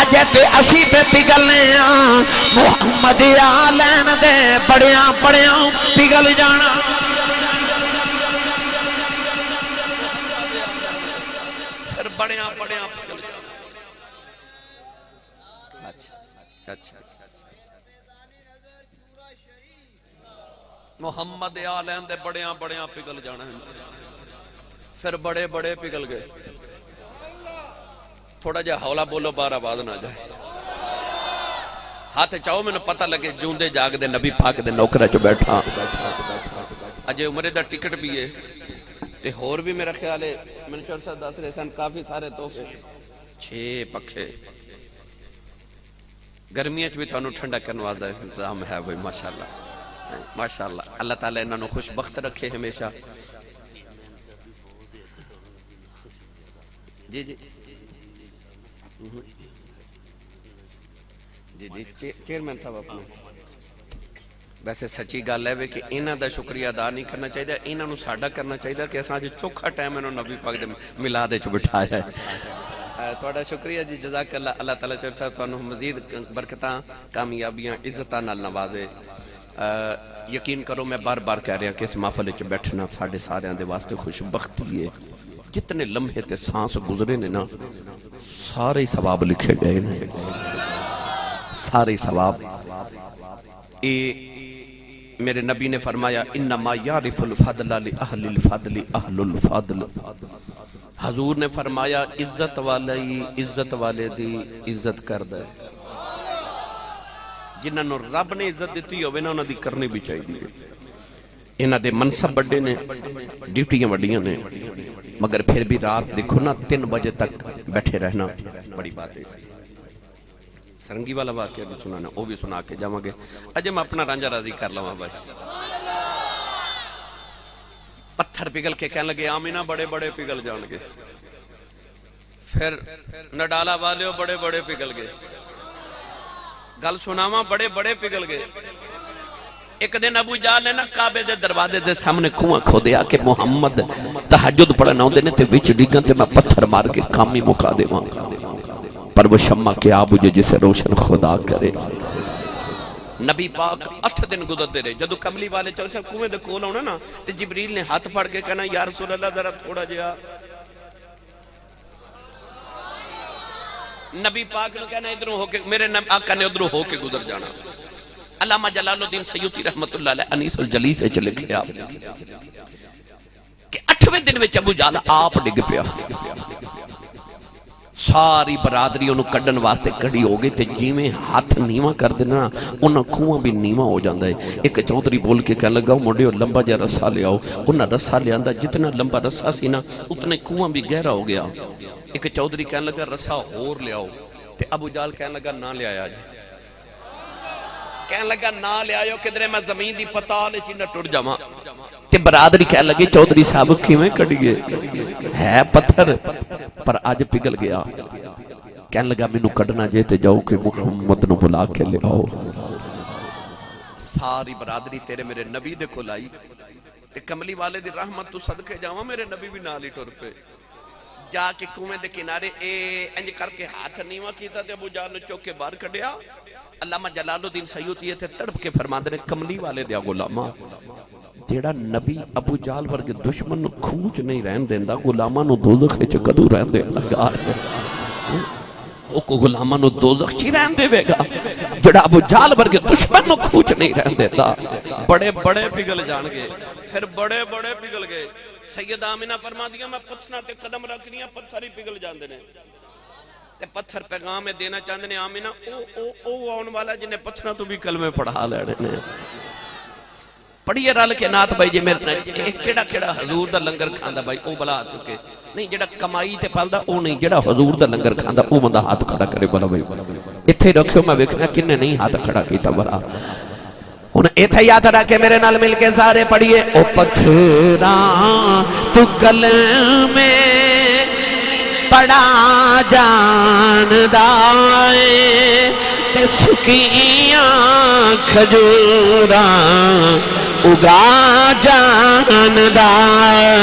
اجے تے اسی پہ پگھلنے آں, محمد آلین دے بڑیاں بڑیاں پگھل جانا. پھر بڑیاں بڑیاں پگھل جانا. محمد آلین دے بڑیاں بڑیاں پگھل جانا ہے. پھر بڑے بڑے پگھل گئے. تھوڑا جا حولا بولو بار آواز نہ جائے. ہاتھ چاہو میں نے پتہ لگے جوندے جاگ دے نبی پاک دے نوکرہ جو بیٹھا. اجے عمرے دا ٹکٹ بھی ہے تے ہور بھی میرا خیال ہے منشور صاحب دس رہے سن کافی سارے تحفے 6 پکھے گرمیاں بھی تانوں ٹھنڈا کرنے والا انتظام ہے بھائی ماشاءاللہ ماشاءاللہ اللہ تعالیٰ انہاں نو خوش بخت رکھے ہمیشہ جی جی جی جی چیئرمین صاحب اپنے ویسے سچی گل ہے کہ انہاں دا شکریہ ادا نہیں کرنا چاہیے انہاں نو ساڈا کرنا چاہیے کہ اساں اج چوکھا ٹائم انہوں نبی پاک دے میلاد وچ بٹھایا ہے تہاڈا شکریہ جی جزاک اللہ اللہ تعالیٰ چور صاحب تانوں مزید برکتاں کامیابیاں عزتاں نال نوازے یقین کرو میں بار بار کہہ رہا کہ اس محفل وچ بیٹھنا ساڈے ساریاں دے واسطے خوش بختی ہے جتنے لمحے تے سانس گزرے نے نا سارے ثواب لکھے گئے نے سارے ثواب میرے نبی نے فرمایا انما یعرف الفضل لأہل الفضل اہل الفضل حضور نے فرمایا عزت والے دی عزت کر دے جنہاں نو رب نے عزت دیتی ہوئے نا انہاں دی کرنی بھی چاہیے انہاں دے منصب بڑے نے ڈیوٹیاں وڈیاں نے مگر پھر بھی رات دیکھو نا 3 بجے تک بیٹھے رہنا بڑی بات ہے سرنگی والا واقعہ بھی سنانا وہ بھی سنا کے جاؤں گے اجے میں اپنا رانجا راضی کر لوں بھائی پتھر پگھل کے کہنے لگے آمینہ بڑے بڑے پگھل جان گے پھر نڈالا والے بڑے بڑے پگھل گئے گل سناواں بڑے بڑے پگھل گئے ایک دن ابو جہل نے نا کعبے دے دروازے دے سامنے کنواں کھودیا کہ محمد تہجد پڑھنا ہوندے نے تے وچ ڈگن تے میں پتھر مار کے کام ہی مکا دیواں پر وہ شمع کیا بجھے جسے روشن خدا کرے نبی پاک 8 دن گزر دے رہے جدو کملی والے چل سے کنویں دے کول ہونا نا تے جبریل نے ہاتھ پھڑ کے کہنا یا رسول اللہ ذرا تھوڑا جیا نبی پاک نے کہنا ادھروں ہو کے میرے آقا نے ادھروں ہو کے گزر جانا علامہ جلال الدین سیوطی رحمت اللہ علیہ انیس الجلیس سے چلے گیا کہ 8ویں دن میں ابو جہل آپ ڈگ پیا ساری برادری انہوں کڈن واسطے کڑی ہو گئی تے جیویں ہاتھ نیواں کر دینا انہاں کھواں بھی نیواں ہو جاندہ ہے ایک چودھری بول کے کہنے لگا موڑیو لمبا جا رسا لے آؤ انہاں رسا لے آندہ جتنا لمبا رسا سی نا اتنے کھواں بھی گہرا ہو گیا ایک چودھری کہنے لگا رسا ہور لے آؤ تے ابو جہل کہنے لگا نہ لے آیا جی کہنے لگا نہ لے آئیو کدھرے میں زمین دی پتالے چی نہ ٹر جاواں تے برادری کہنے لگے چودھری صاحب کیویں کڑیے ہے پتھر پر آج پگھل گیا کہنے لگا مینوں کڈنا جے تے جاؤ کہ محمد نو بلا کے لے آؤ ساری برادری تیرے میرے نبی دے کو لائی تے کملی والے دی رحمت تو صدقے جاواں میرے نبی بھی نال ہی ٹر پے جا کے کنویں دے کنارے انج کر کے ہاتھ نیواں کیتا تے ابو جہل نے چوک کے باہر کڈیا علامہ جلال الدین سیوطی تے تڑپ کے فرماندے نے کملی والے دیا غلاماں جیڑا نبی ابو جہل ورگے دشمن نو کھوج نہیں رہن دیندا غلاماں نو دوزخ وچ کدوں رہن دیندا گا او کو غلاماں نو دوزخ چ رہن دے گا جیڑا ابو جہل ورگے دشمن نو کھوج نہیں رہن دیندا بڑے بڑے پگھل جان گے پھر بڑے بڑے پگھل گئے سیدہ آمینہ فرما دیا میں پتھراں تے قدم رکھنی پتھر ہی پگھل جاندے نے تے پتھر پیغام میں دینا چاہندے نے آمینہ او آن والا جنہیں پتھراں تو بھی کلمے پڑھا لینے نے پڑھیے رل کے نات بھائی جی میرے کیڑا کیڑا حضور دا لنگر کھاندا بھائی او بلا چکے نہیں جڑا کمائی تے پالدا او نہیں جڑا حضور دا لنگر کھاندا او بندہ ہاتھ کھڑا کرے بلا بھائی ایتھے رکھو میں ویکھنا کنے نہیں ہاتھ کھڑا کیتا بلا ہن ایتھے یاد رکھے میرے نال مل کے سارے پڑھیے او پتھراں تو کلمے پڑا جاندا اے تے سکیاں کھجوراں اگا جاندا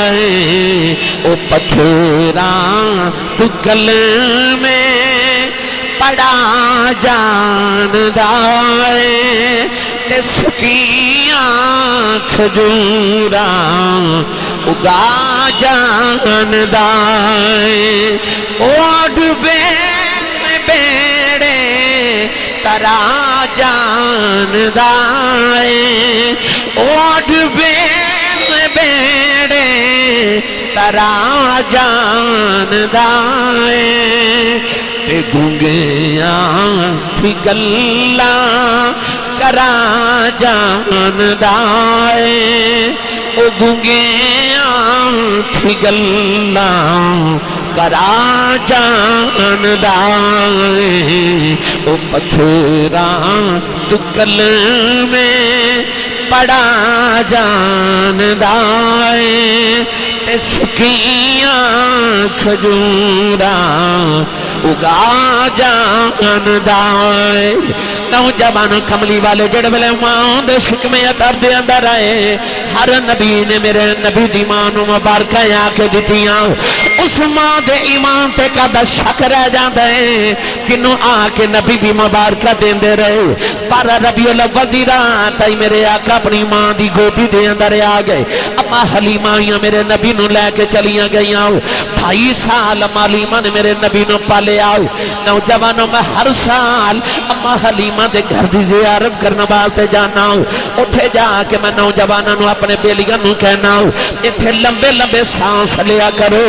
اے او پتھراں تو کلمے پڑا جاندا اے تے سکیاں کھجوراں اگا جاندا اے اوڈ بیڑے ترا جاندا اے اوڈ بیڑے ترا جاندا اے تے گنگیاں تھی گلاں کرا جاندا اے او گنگیاں تھی گلاں کرا جاندا او پتھراں تو کلمے پڑا جاندا تے سکیاں کھجوراں اگا جاندا نوجوان کملی والے جڑ ویلے ماں دے شکمے ادب دے اندر آئے ہر نبی نے میرے نبی دی ماں نو مبارکاں آ کے دتیاں اس ماں دے ایمان تے کدا شک رہ جاندا ہے کنوں آ کے نبی بھی مبارکاں دیندے رہے پر ربیع الاول دی رات آئی میرے آقا اپنی ماں دی گودی دے اندر آ گئے اما حلیمہ آئیاں میرے نبی نو لے کے چلیاں گئیاں 2.5 سال اما حلیمہ نے میرے نبی نو پالے آؤ نوجوانوں میں ہر سال اما حلیمہ دے گھر دی زیارت کرنا واسطے جانا ہوں اٹھے جا کے میں نوجوانوں نو اپنے بیلیاں نو کہنا ہوں ایتھے لمبے لمبے سانس لیا کرو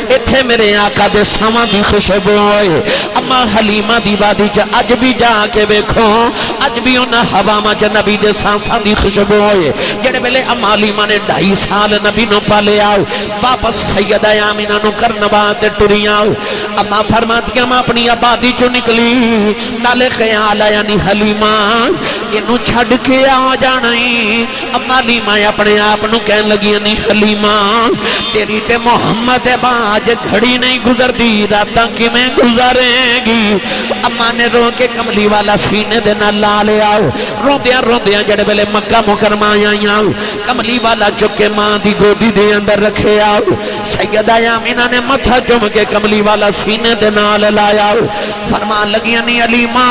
ایتھے میرے آقا دے ساواں دی خوشبو ہوئے اما حلیمہ دی وادی چ اج بھی جا کے ویکھو اج بھی انہاں ہواواں چ نبی دے سانساں دی خوشبو ہوئے جڑے ویلے اما حلیمہ نے 2.5 سال نبی نو پالے آؤ واپس سیدہ آمینہ نو کرنا واسطے ٹری آؤ اما فرماتی میں اپنی آبادی چو نکلی نالے خیال آیا نی حلیمہ انہوں چھڑ کے آ جانائی اما حلیمہ اپنے آپ نو کہن لگی نی حلیمہ تیری تے محمد باج گھڑی نہیں گزر دی راتاں کی میں گزارے گی اما نے رو کے کملی والا سینے دے نہ لالے آؤ رو دیاں جڑے بلے مکہ مکرمہ آئی آؤ کملی والا چکے ماں دی گودی دے اندر رکھے آؤ سیدہ آمینہ نے متھا چم کے کملی والا سینے دے نال لایا فرمان لگی نی حلیمہ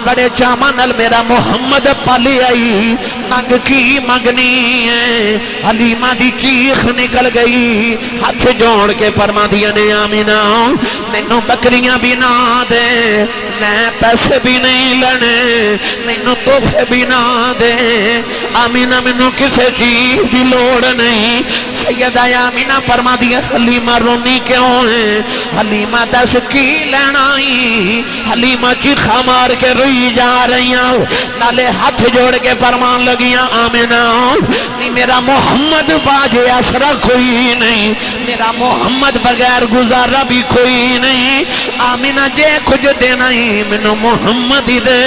بڑے چامنل میرا محمد پالی آئی مانگ کی مانگنی ہے حلیمہ دی چیخ نکل گئی ہاتھ جوڑ کے فرما دیا نے آمینہ مینوں بکریاں بھی نہ دے میں پیسے بھی نہیں لنے مینوں تحفے بھی نہ دے آمینہ مینوں کسے چیز دی لوڑ نہیں سیدہ آمینہ فرما دیا حلیمہ رونی کیوں ہے حلیمہ دس کی لینائی حلیمہ چیخا مار کے روئی جا رہی ہوں نالے ہاتھ جوڑ کے فرمان لگیاں آمینہ نہیں میرا محمد باجے آسرا کوئی نہیں میرا محمد بغیر گزارا بھی کوئی نہیں آمینہ جے کچھ دینا ہی منو محمد ہی دے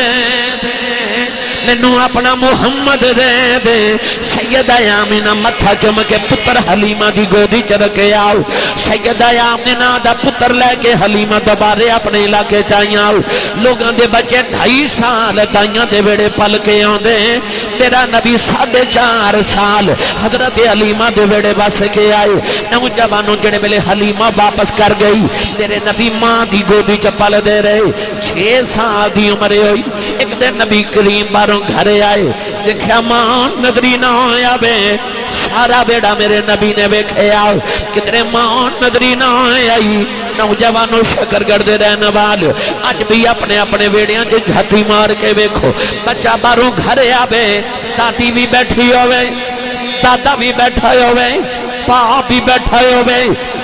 مینوں اپنا محمد دے دے سیدہ آمینہ متھا چم کے پتر حلیمہ دی گودی چ رکھے آؤ سیدہ آمینہ دا پتر لے کے حلیمہ دوبارے اپنے علاقے چاہیے آؤ لوگاں دے بچے 2.5 سال دائیاں دے ویڑے پل کے آندے میرا نبی 4.5 سال حضرت حلیمہ دے ویڑے بس کے آئے نوجوانوں جڑے ویلے حلیمہ واپس کر گئی تیرے نبی ماں دی گودی چ پل دے رہے 6 سال دی عمر ہوئی ایک دن نبی کریم باروں گھرے آئے دیکھا ماں نظری نہ ہویا بے سارا بیڑا میرے نبی نے بیکھے آؤ کتنے ماں نظری نہ آئی نوجوانوں شکر گردے رہنے والے آج بھی اپنے اپنے بیڑیاں جو جھتی مار کے بیکھو بچہ باروں گھرے آبے دادی بھی بیٹھی ہوئے دادا بھی بیٹھا ہوئے پاں بھی بیٹھا ہوئے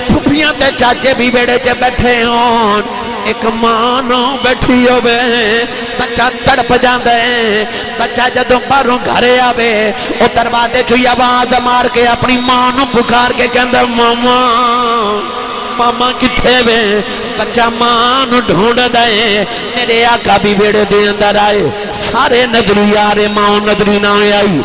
پھپیاں تے چاچے بھی بیڑے چے بیٹھے ہون ایک مانو بیٹھی ہوئے بچہ تڑپ جاندے بچہ جدوں باروں گھرے آوے او دروازے چوئی آواز مار کے اپنی مانو پکار کے کہندے ماما ماما کتھے وے بچہ مانو ڈھونڈ دے میرے آقا بھی بیڑے دے اندر آئے سارے نظری آرے ماں نظری نہ آئی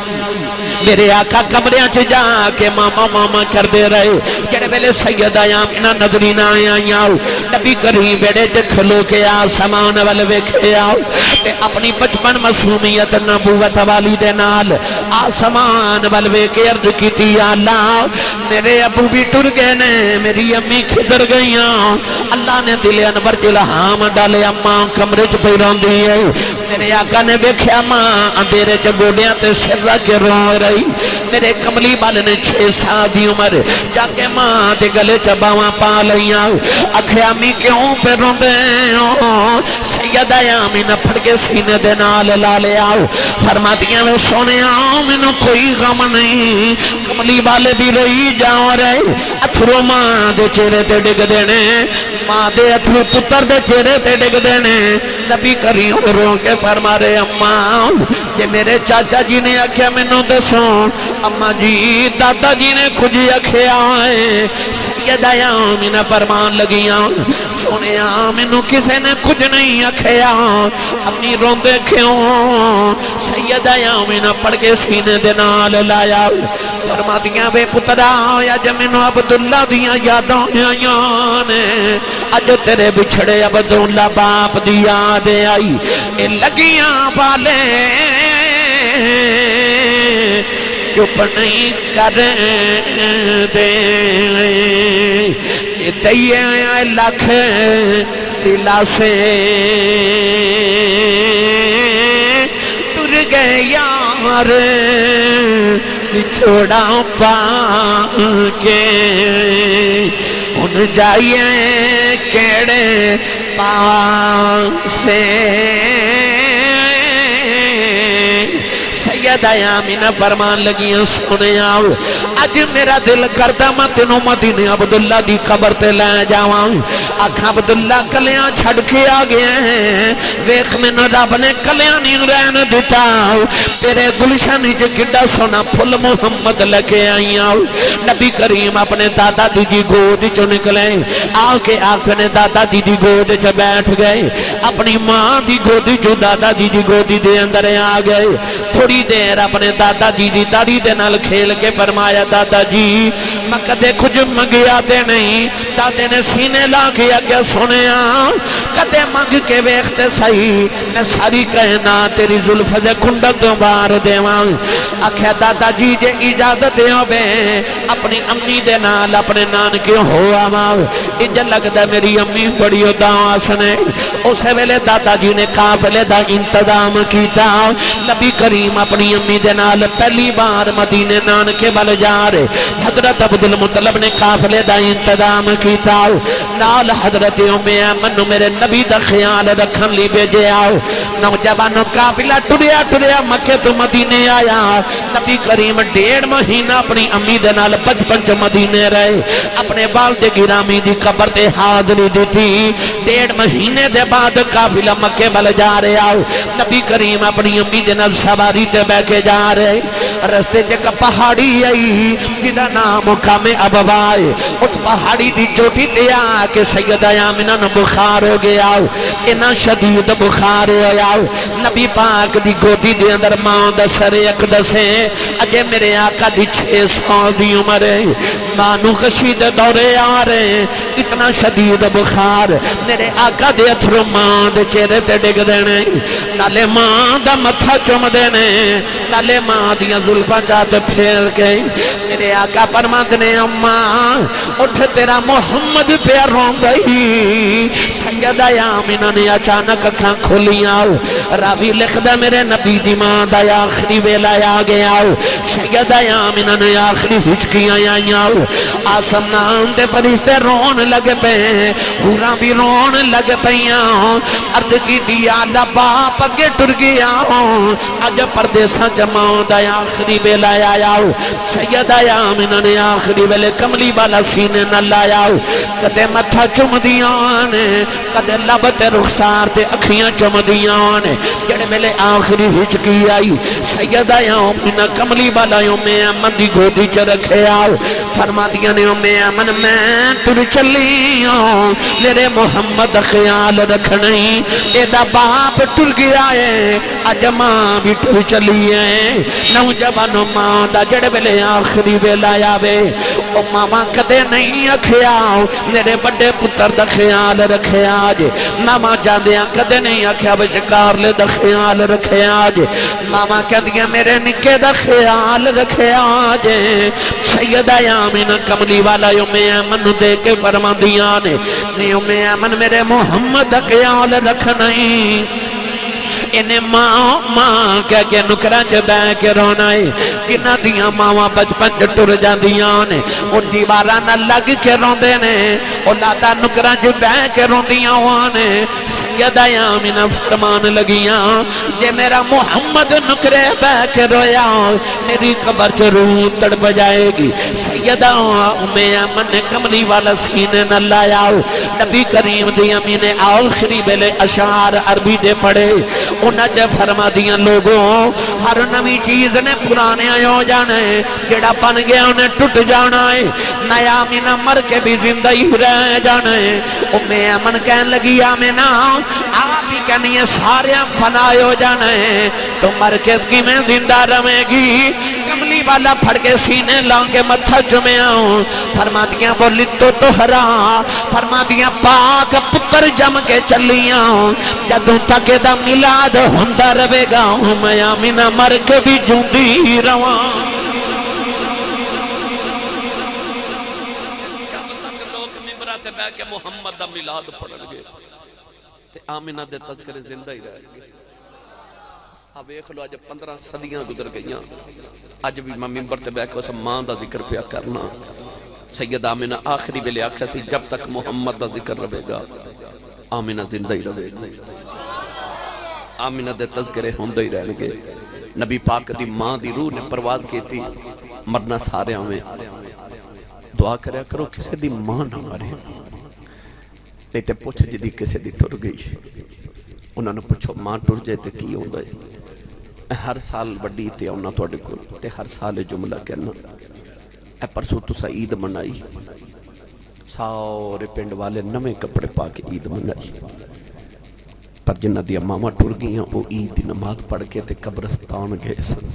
میرے آقا کمریاں چ جا کے ماما ماما کر دے رہے جڑے ویلے سیدہ آمینہ نظری نہ آئی آؤ نبی کریم بیڑے تے کھلو کے آسمان والے ویکھے آؤ تے اپنی بچپن معصومیت نبوت والی دے نال آسمان والے ویکھے عرض کیتی اللہ میرے ابو بھی ٹر گئے نے میری امی کھدر گئیاں اللہ نے دل انور چ الہام ڈالے ماں کمرے چ پئی روندی ہے میرے آقا نے ویکھیا ماں اندھیرے چ گوڈیاں تے سر رکھ کے رو رہی میرے کملی بال نے 6 سال دی عمر جا کے ماں دے گلے چباواں پا لیاں اکھے امی کیوں پہ روندے ہو سیدہ آمینہ پھڑ کے سینے دے نال لا لے آؤ فرماتیاں میں سونے آؤ مینوں کوئی غم نہیں کملی والے بھی روئی جاؤ رہے اتھرو ماں دے چہرے تے ڈگ دینے ماں دے اتھرو پتر دے چہرے تے ڈگ دینے نبی کریم رو کے فرما رہے اماں کہ میرے چاچا جی نے آکھیا مینوں دسو اماں جی دادا جی نے کچھ آکھیا ہے سیدہ آمینہ فرمان لگیاں سونیا مینوں کسے نے کچھ نہیں آکھیا اپنی روندے کیوں سیدہ آمینہ پڑھ کے سینے دے نال لایا فرما دیاں بے پترا یا جمینو عبداللہ دیاں یاداں آیاں نے اج تیرے بچھڑے عبداللہ باپ دی یاد آئی اے لگیاں والے چپ نہیں کر دے دئیے لکھ دلا سے ٹر گئے یار چھوڑا پا کے ان جائیے کیڑے پاسے سیدہ آمینہ فرمان لگیاں سونے آؤ اج میرا دل کردہ میں تینوں مدینے عبداللہ دی قبر تے لے جاواں آکھاں عبداللہ کلیاں چھڑ کے آگئے ہیں ویکھ میں رب نے کلیاں نہیں رہن دیتا تیرے گلشن جو کڈا سونا پھل محمد لگے آئی آؤ نبی کریم اپنے دادا دی دی گود چو نکلے آؤ کے اپنے دادا دی دی گود چو بیٹھ گئے اپنی ماں دی گودی چو دادا دی دی گودی دے اندر آ گئے تھوڑی دیر اپنے دادا جی دی داڑھی دے نال کھیل کے فرمایا دادا جی میں کدے کچھ منگیا دے نہیں دادے نے سینے لا کیا کیا سنیا کدے منگ کے ویختے صحیح میں ساری کہنا تیری زلف دے کھنڈک بار دیواں آکھیا دادا جی جے اجازت دیو بے اپنی امی دے نال اپنے نان کے ہو آواں انجا لگتا میری امی بڑی اداس نے اسے ویلے دادا جی نے قافلے دا انتظام کیتا نبی کریم اپنی امی دے نال پہلی بار مدینے نان کے بل جا رہے حضرت عبدالمطلب نے قافلے دا انتظام کیتا نال حضرت ام ایمن میرے نبی دا خیال رکھن لی بھیجے آؤ نوجوانوں قافلہ ٹریا ٹریا مکے تو مدینے آیا نبی کریم 1.5 مہینہ اپنی امی دے نال 55 مدینے رہے اپنے والد گرامی دی قبر دے حاضری دی تھی 1.5 مہینے دے بعد قافلہ مکے بل جا رہے آؤ نبی کریم اپنی امی دے نال سواری تے بہ کے جا رہے رستے جے کا پہاڑی آئی جدا نام مقام ابوائے اس پہاڑی دی چوٹی تے آ کے سیدہ آمینہ نو بخار ہو گیا اینا شدید بخار ہو گیا نبی پاک دی گودی دے اندر ماں دا سر اقدسے اجے میرے آقا دی 600 دی عمر مانو خشید دورے آ رہے اتنا شدید بخار میرے آقا دے اتھرو ماں دے چہرے تے ڈگ دینے نالے ماں دا متھا چم دینے نالے ماں دیا زلفہ جات پھیر کے میرے آقا فرماتے نے اماں اٹھ تیرا محمد پہ رون گئی سیدہ آمینہ نے اچانک اکھاں کھولیاں راوی لکھ دا میرے نبی دی ماں دا آخری ویلا آ گیا سیدہ آمینہ نے آخری ہچکیاں آئیاں آسم نام دے فرشتے رون لگ پہ حوراں بھی رون لگ پہیاں ارد کی دیا باپ اگے ٹر گیا اج پردیساں جماؤں دا آخری ویلا آیا سیدہ آمینہ نے آخری ویلے کملی والا سینے نہ لایا کدے متھا چم دیاں نے کدے لب تے رخسار تے اکھیاں چم دیاں نے جڑے ویلے آخری ہچکی آئی سیدہ آمینہ کملی والا ام ایمن دی گودی چ رکھے آؤ فرما دیا نے ام ایمن میں تر چلی میرے محمد خیال رکھنی ایدہ باپ ٹر گیا ہے اج ماں بھی ٹر چلی ہے نوجوانوں ماں دا جڑے ویلے آخری ویلا آوے او ماما کدے نہیں اکھیا میرے بڑے پتر دا خیال رکھے آج ماما جاندیاں کدے نہیں اکھیا بچکار لے دا خیال رکھے آج ماما کہدیاں میرے نکے دا خیال رکھے آج سیدہ آمینہ کملی والا ام ایمن دے کے فرما دیاں نے ام ایمن میرے محمد دا خیال رکھنائی انہیں ماں کہہ کے نکرہ جے بے کے رونا ہے کنہ دیاں ماں بچپن جے ٹر جا دیاں نے ان دیوارہ نہ لگ کے رون دے نے اولادا نکرہ جے بے کے رون دیاں وانے سیدہ آمینہ فرمان لگیاں جے میرا محمد نکرے بے کے رویا میری قبر چ روح تڑپ جائے گی سیدہ ام ایمن نے کملی والا سینے نہ لایا نبی کریم دی امی نے آخری بلے اشعار عربی دے پڑے انہاں جے فرما دیاں لوگوں ہر نوی چیز نے پرانے ہو جانا ہے، جڑا بن گیا انہیں ٹوٹ جانا ہے، نیا آمینہ مر کے بھی زندہ ہی رہ جانا ہے۔ ایمن کہن لگی آمینہ آپ ہی کہنی ہے سارے فنا ہو جانا ہے، تو مر کے کی میں زندہ رہے گی۔ کملی والا پھڑ کے سینے لانگے متھا چمے آؤں، فرما دیاں بولی تو ہرا، فرما دیاں پاک پتر جم کے چلیاں، جدوں تک دا ملاد ہوندہ رہے گا، میں آمینہ مر کے بھی جوندی رواں۔ جب تک لوگ ممبرہ تے بے کے محمد دا ملاد پڑھن گے تے آمینہ دے تذکرے زندہ ہی رہے گے۔ اب ایک لو آج 15 صدیاں گزر گئیاں، آج بھی میں ممبر تے بے کے اس ماں دا ذکر پیا کرنا۔ سید آمینہ آخری بلے آخر سی جب تک محمد دا ذکر رہے گا آمینہ زندہ ہی رہے گا، آمینہ دے تذکرے ہوندے ہی رہن گے۔ نبی پاک دی ماں دی روح نے پرواز کی تھی، مرنا سارے ہمیں دعا کریا کرو کسے دی ماں نہ مرے، نہیں تے پوچھ جدی کسے دی ٹر گئی، انہوں نے پوچھو ماں ٹر جائے تے کی ہوں گئے۔ ہر سال بڑی تے آنا توڑے کو تے ہر سال جملہ کہنا اے پرسو تسا عید منائی، سارے پنڈ والے نمیں کپڑے پا کے عید منائی، پر جنہ دیا ماما ٹر گئی ہیں وہ عید دی نماز پڑھ کے تے قبرستان گئے سن۔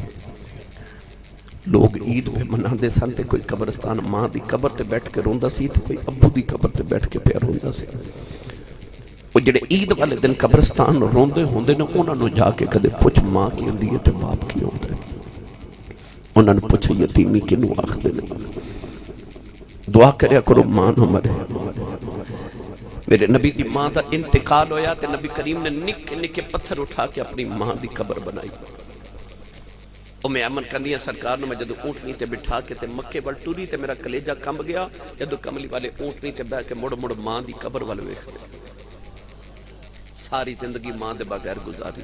لوگ عید پہ منا دے سن تے کوئی قبرستان ماں دی قبر تے بیٹھ کے روندہ سی تے کوئی ابو دی قبر تے بیٹھ کے پہ روندہ سی۔ وہ جڑے عید والے دن قبرستان روندے ہوندے نے انہوں نے جا کے کدے پوچھ ماں کی ہوندی ہے تے باپ کی ہوندہ ہے، انہوں نے پوچھ یتیمی کنو آخ دے نے۔ دعا کریا کرو ماں نہ مرے۔ میرے نبی دی ماں دا انتقال ہویا تے نبی کریم نے نکے نکے پتھر اٹھا کے اپنی ماں دی قبر بنائی۔ ایمن کندیاں سرکار نے میں جدو اونٹنی تے بٹھا کے تے مکے وال ٹوری تے میرا کلیجہ کمب گیا، جدو کملی والے اونٹنی تے بہ کے مڑ مڑ ماں دی قبر وال ویکھ دے۔ ساری زندگی ماں دے بغیر گزاری۔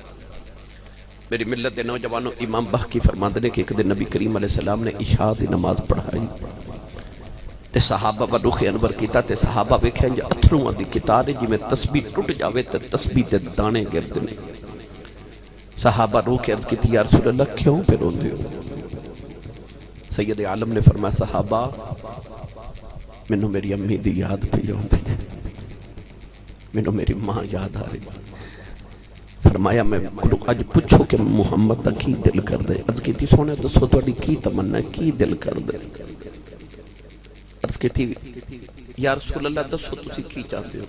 میری ملت دے نوجوانوں امام بحقی فرماندے نے کہ ایک دن نبی کریم علیہ السلام نے عشاء دی نماز پڑھائی تے صحابہ و رخ انور کیتا تے صحابہ ویکھیں جے اتھروں دی کتار جی میں تسبیح ٹوٹ جاوے تے تسبیح تے دانے گرد نے۔ صحابہ روح کے عرض کی تھی یا رسول اللہ کیوں پہ روندے ہو؟ سید عالم نے فرمایا صحابہ منو میری امی دی یاد پہ ہوندی ہے، منو میری ماں یاد آ رہی۔ فرمایا میں آج پوچھو کہ محمد دا کی دل کر دے؟ عرض کی تھی سونے دسو توڑی کی تمنا کی دل کر دے؟ عرض کی تھی یا رسول اللہ دسو تسی کی چاہتے ہو؟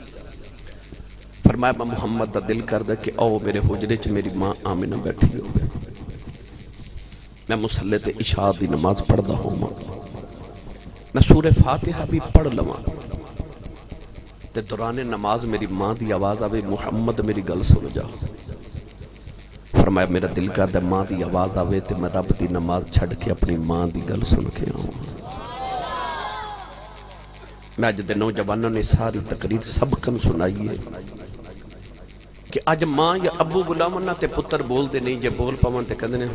فرمایا میں محمد دا دل کر دے کہ او میرے حجرے چ میری ماں آمینہ بیٹھی ہو، میں مصلی تے عشاء دی نماز پڑھ دا ہوں، میں سورہ فاتحہ بھی پڑھ لواں تے دوران نماز میری ماں دی آواز آوے محمد میری گل سن جا۔ فرمایا میرا دل کر دے ماں دی آواز آوے تے میں رب دی نماز چھڑ کے اپنی ماں دی گل سن کے آؤں۔ میں آج دے نوجوانوں نے ساری تقریر سبقن سنائی ہے کہ آج ماں یا ابو بلاونا تے پتر بول دے نہیں، جے بول پاون تے کہندے نے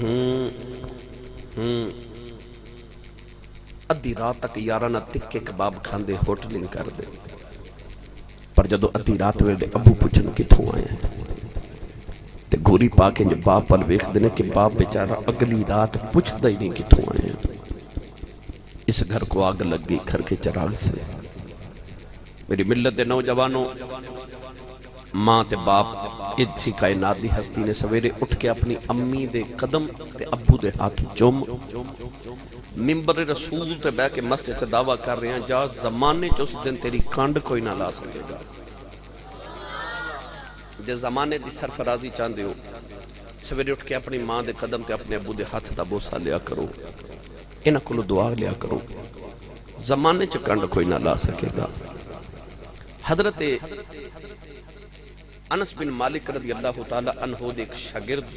ادھی رات تک یارانہ تکے کباب کھاندے ہوٹلنگ کر دے، پر جدو ادھی رات ویلے ابو پوچھن کتھوں آئے ہیں تے گوری پا کے جب باپ پل ویکھ دینے کہ باپ بیچارہ اگلی رات پوچھ دے نہیں کتھوں آئے ہیں۔ اس گھر کو آگ لگ گئی گھر کے چراغ سے۔ میری ملت دے نوجوانوں ماں تے باپ اتھی کائنات دی ہستی نے سویرے اٹھ کے اپنی امی دے قدم تے ابو دے ہاتھ چوم ممبر رسول تے بہ کے مسجد تے دعویٰ کر رہے ہیں جا زمانے چ اس دن تیری کانڈ کوئی نہ لا سکے گا۔ جے زمانے دی سرفرازی چاندے ہو سویرے اٹھ کے اپنی ماں دے قدم تے اپنے ابو دے ہاتھ دا بوسہ لیا کرو، انہاں کولو دعا لیا کرو، زمانے چ کانڈ کوئی نہ لا سکے گا۔ حضرت انس بن مالک رضی اللہ تعالی عنہ دے ایک شاگرد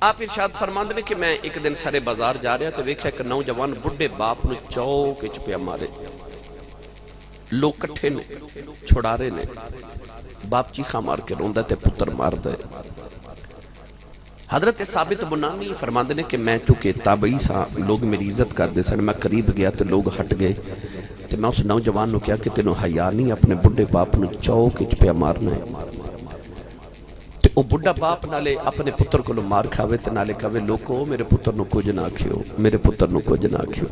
آپ ارشاد فرماندے نے کہ میں ایک دن سارے بازار جا رہا تو ویکھیا کہ نوجوان بڑھے باپ نو چوک وچ پیا مارے، لوگ کٹھے نے چھڑا رہے نے، باپ چیخا مار کے روندا تے پتر مار دے۔ حضرت ثابت بنانی فرماندے نے کہ میں چونکہ تابعی سا لوگ میری عزت کر دے سن، میں قریب گیا تو لوگ ہٹ گئے تے میں اس نوجوان نو کیا کہ تینوں حیا نہیں اپنے بڑھے باپ نو چوک وچ پیا مارنا ہے؟ او بڑھا باپ نالے اپنے پتر کو مار کھاوے تے نالے کہوے لوکو میرے پتر نو کچھ نہ آکھیو، میرے پتر نو کچھ نہ آکھیو۔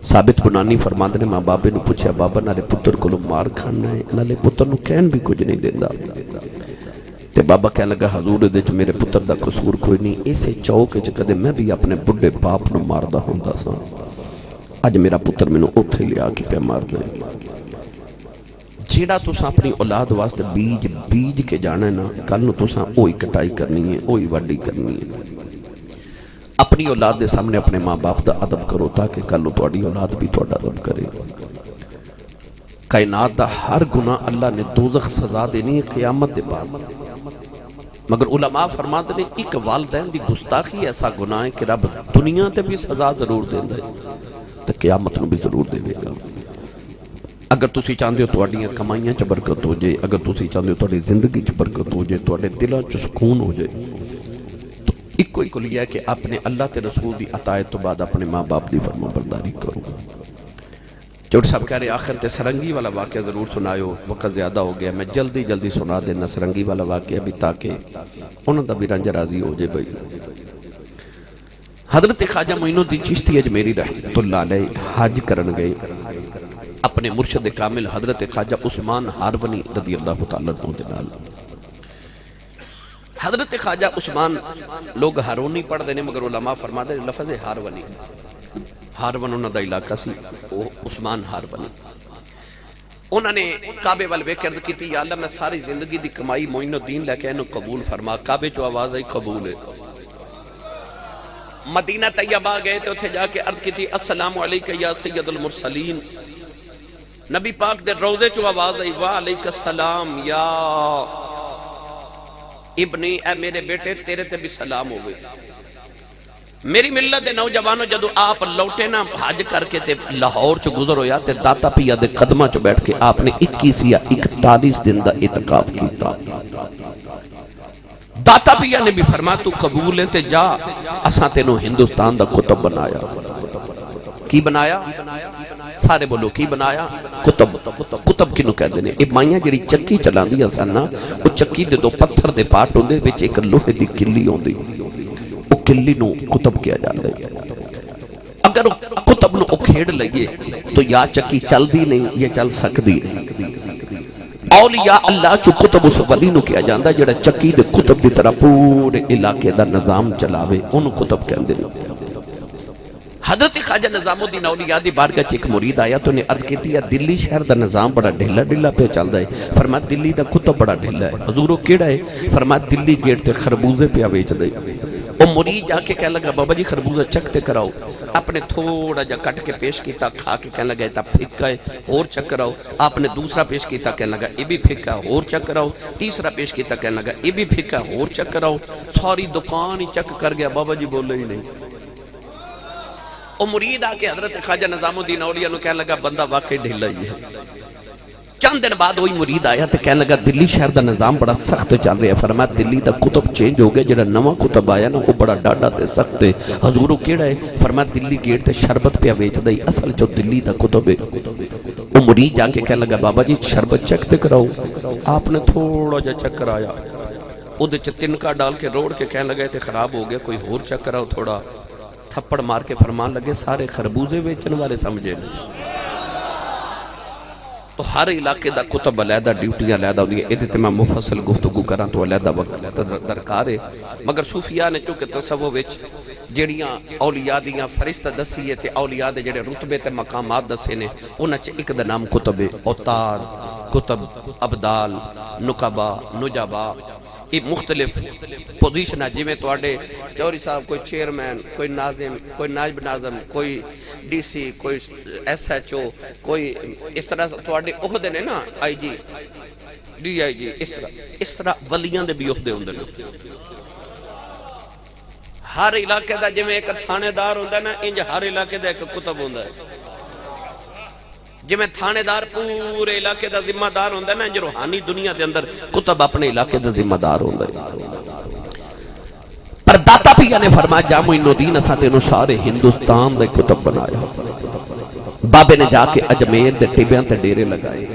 ثابت بنانی فرماندے نے ماں بابے نو پوچھا بابا نالے پتر کو مار کھانا ہے نالے پتر نو کہن بھی کچھ نہیں دیندا تے بابا کہنے لگا حضور دے چ میرے پتر دا قصور کوئی نہیں، اسے چوک وچ کدے میں بھی اپنے بڑھے باپ نو ماردا ہوندا سا، اج میرا پتر مینوں اوتھے لیا کے پیا ماردا ہے۔ جیڑا تساں اپنی اولاد واسطے بیج کے جانا ہے نا، کل نو تساں اوہی کٹائی کرنی ہے، اوہی وڈی کرنی ہے۔ اپنی اولاد دے سامنے اپنے ماں باپ دا ادب کرو تاکہ کل نو تہاڈی اولاد بھی تہاڈا ادب کرے۔ کائنات دا ہر گناہ اللہ نے دوزخ سزا دینی ہے قیامت دے بعد، مگر علماء فرماتے ہیں ایک والدین دی گستاخی ایسا گناہ ہے کہ رب دنیا تے بھی سزا ضرور دیندا ہے تے قیامت نو بھی ضرور دے گا۔ اگر تسی چاہندے ہو تہاڈیاں کمائیاں چ برکت ہو جائے، اگر تسی چاہندے ہو تہاڈی زندگی چ برکت ہو جائے، تہاڈے دلاں چ سکون ہو جائے، تو ایک ہی کلیہ ہے کہ اپنے اللہ تے رسول دی اطاعت تو بعد اپنے ماں باپ دی فرما برداری کرو۔ چوٹ صاحب کہہ رہے آخر تے سرنگی والا واقعہ ضرور سنایو، وقت زیادہ ہو گیا، میں جلدی سنا دینا سرنگی والا واقعہ بھی تاکہ انہوں دا بھی رنج راضی ہو جائے بھائی۔ حضرت خواجہ معین الدین چشتی اجمیری رحمۃ اللہ علیہ حج کرن گئے، اپنے مرشد کامل حضرت خواجہ عثمان ہارونی رضی اللہ تعالیٰ عنہ دے نال۔ حضرت خواجہ عثمان لوگ ہارونی پڑھ دینے مگر علماء فرما دے لفظ ہارونی، ہارون انہوں دا علاقہ سی، عثمان ہارونی۔ انہوں نے کعبے والوے کرد کی تھی یا اللہ میں ساری زندگی دی کمائی معین الدین لے کے انہوں قبول فرما، کعبے جو آواز آئی قبول ہے۔ مدینہ طیبہ گئے تھے اتھے جا کے عرض کی تھی السلام علیکہ یا سید المرسلین، نبی پاک دے روزے چو آواز آئی وعلیکہ السلام یا ابنی، اے میرے بیٹے تیرے تے بھی سلام ہوئے۔ میری ملت دے نوجوانوں جدو آپ لوٹے نا حج کر کے تے لاہور چو گزر ہویا تے داتا پیا دے قدمہ چو بیٹھ کے آپ نے 21 یا 41 دن دا اعتکاف کیتا۔ داتا پیا نے بھی فرما تو قبول ہے تے جا، اساں تینوں ہندوستان دا کتب بنایا۔ کی بنایا؟ سارے بولو کی بنایا؟ کتب۔ کتب کنو کہہ دینے اے مائیاں جڑی چکی چلان دیا سانا، وہ چکی دے دو پتھر دے پاٹ ہوندے بچ ایک لوہے دی کلی ہوندی، وہ کلی نو کتب کیا جاندے۔ اگر کتب نو اکھیڑ لئیے تو یا چکی چل دی نہیں یا چل سک دی نہیں۔ اولیاء اللہ چو کتب اس ولی نو کیا جاندہ جڑا چکی دے کتب دی طرح پورے علاقے دا نظام چلاوے، انہوں کتب کہندے نو۔ حضرت خواجہ نظام الدین اولیاء دی بارگاہ چ ایک مرید آیا تو نے عرض کیتی ہے دلی شہر دا نظام بڑا ڈھیلا پہ چل دا ہے، فرمایا دلی دا کتب بڑا ڈھیلا ہے، حضورو کیڑا ہے؟ فرمایا دلی گیٹ تے خربوزے پہ ویچ دے۔ وہ مرید جا کے کہنے لگا بابا جی خربوزہ چکتے کراؤ، اپنے تھوڑا جا کٹ کے پیش کیتا، کھا کے کہنے لگا ایتا پھکا ہے اور چک کراؤ، آپ نے دوسرا پیش کیتا کہنے لگا یہ بھی پھکا ہے اور چک کراؤ، تیسرا پیش کیتا کہنے لگا یہ بھی پھکا ہے اور چک کراؤ، ساری دکان ہی چک کر گیا، بابا جی بولے ہی نہیں۔ وہ مرید آ کے حضرت خواجہ نظام الدین اولیاء نو کہنے لگا بندہ واقعی ڈھیلا ہی ہے۔ چند دن بعد وہی مرید آیا تو کہنے لگا دلی شہر دا نظام بڑا سخت چل رہا ہے، فرمایا دلی دا کتب چینج ہو گیا، جڑا نواں کتب آیا نا وہ بڑا ڈاڈا تے سخت ہے۔ حضورو کیڑا ہے؟ فرمایا دلی گیٹ تے شربت پہ ویچ دئی، اصل جو دلی دا کتب ہے۔ وہ مرید جا کے کہنے لگا بابا جی شربت چکتے کراؤ، آپ نے تھوڑا جا چکر آیا، وہ دے چ تنکا ڈال کے روڑ کے کہنے لگا تے خراب ہو گیا، کوئی اور چکر آؤ، تھوڑا تھپڑ مار کے فرمان لگے سارے خربوزے ویچن والے سمجھے۔ تو ہر علاقے دا کتب علیحدہ ڈیوٹیاں علیحدہ ہوئی ہیں، ادھے میں مفصل گفتگو کراں تو علیحدہ وقت درکار ہے، مگر صوفیاء نے چونکہ تصوف وچ جڑیاں اولیاء دیاں فرشتہ دسی ہے تے اولیاء دے جڑے رتبے تے مقامات دسے نے انہاں چ ایک دا نام کتب اوتار، کتب ابدال، نقبہ، نجبہ، یہ مختلف پوزیشن ہے، جی میں توڑے چوری صاحب کوئی چیئرمین، کوئی ناظم، کوئی نائب ناظم، کوئی ڈی سی، کوئی ایس ایچ او، کوئی اس طرح توڑے عہدے نے نا آئی جی، ڈی آئی جی، اس طرح ولیاں دے بھی عہدے ہوندے نے۔ ہر علاقے دا جی میں ایک تھانے دار ہوندہ ہے نا، انج ہر علاقے دا ایک کتب ہوندہ ہے۔ جی میں تھانے دار پورے علاقے دا ذمہ دار ہوندہ ہے نا، جو روحانی دنیا دے اندر کتب اپنے علاقے دا ذمہ دار ہوندہ ہے۔ پر داتا پیا نے فرمایا جا معین الدین اساں تینوں سارے ہندوستان دے کتب بنایا۔ بابے نے جا کے اجمیر دے ٹبیاں تے ڈیرے لگائے،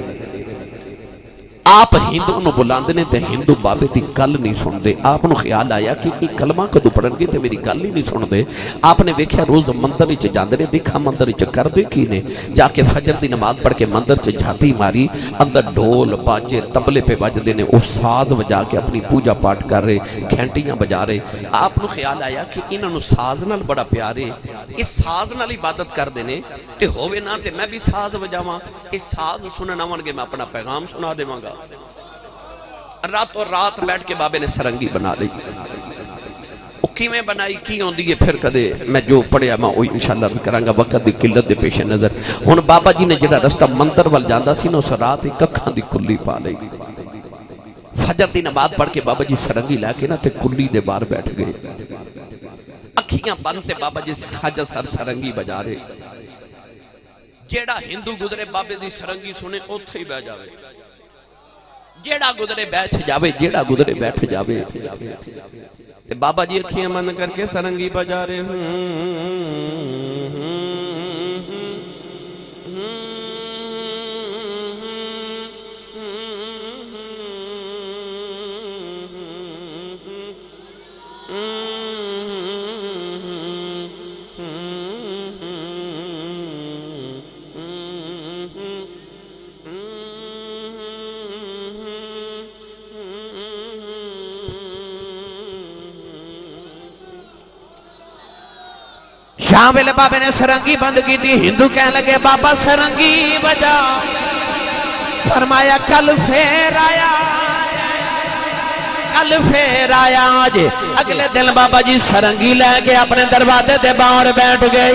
آپ ہندو نو بلاندے نے تے ہندو بابے دی گل نہیں سن دے. آپ نو خیال آیا کہ یہ کلمہ کدو پڑھن گے تے میری گل ہی نہیں سن دے. آپ نے ویکھیا روز مندر وچ جاندے نے, دیکھا مندر وچ کردے کی نے. جا کے فجر دی نماز پڑھ کے مندر چ جھاتی ماری, اندر ڈھول باجے تبلے پہ بجدے نے, او ساز بجا کے اپنی پوجا پاٹ کر رہے, گھنٹیاں بجا رہے. آپ نو خیال آیا کہ انہاں نو ساز نال بڑا پیارے, اس ساز نال عبادت کردے نے تے ہووے نا تے میں بھی ساز بجاواں. اس ساز سنن آون گے میں اپنا پیغام سنا دیواں گا. راتوں رات بیٹھ کے بابے نے سرنگی بنا لی. کیویں بنائی کی ہوندی ہے پھر کدے میں جو پڑھیا میں وہی انشاءاللہ عرض کراں گا وقت دی قلت دے پیش نظر. ہن بابا جی نے جڑا رستہ مندر وال جاندا سی نا اس رات ایک اکھاں دی کلی پا لئی. فجر دی نماز پڑھ کے بابا جی سرنگی لے کے نا تے کلی دے باہر بیٹھ گئے. اکھیاں بند تے بابا جی خواجہ صاحب سرنگی بجا رہے. جیڑا ہندو گزرے بابے دی سرنگی سنے اوتھے ہی بیٹھ جاوے, جیڑا گزرے بیٹھ جاوے, جیڑا گزرے بیٹھ جاوے. تے بابا جی اکھیاں بند کر کے سرنگی بجا رہے. شام ویلے بابے نے سرنگی بند کی تھی. ہندو کہنے لگے بابا سرنگی بجا. فرمایا کل پھر آیا, کل پھر آیا آج. اگلے دن بابا جی سرنگی لے کے اپنے دروازے دے باہر بیٹھ گئے.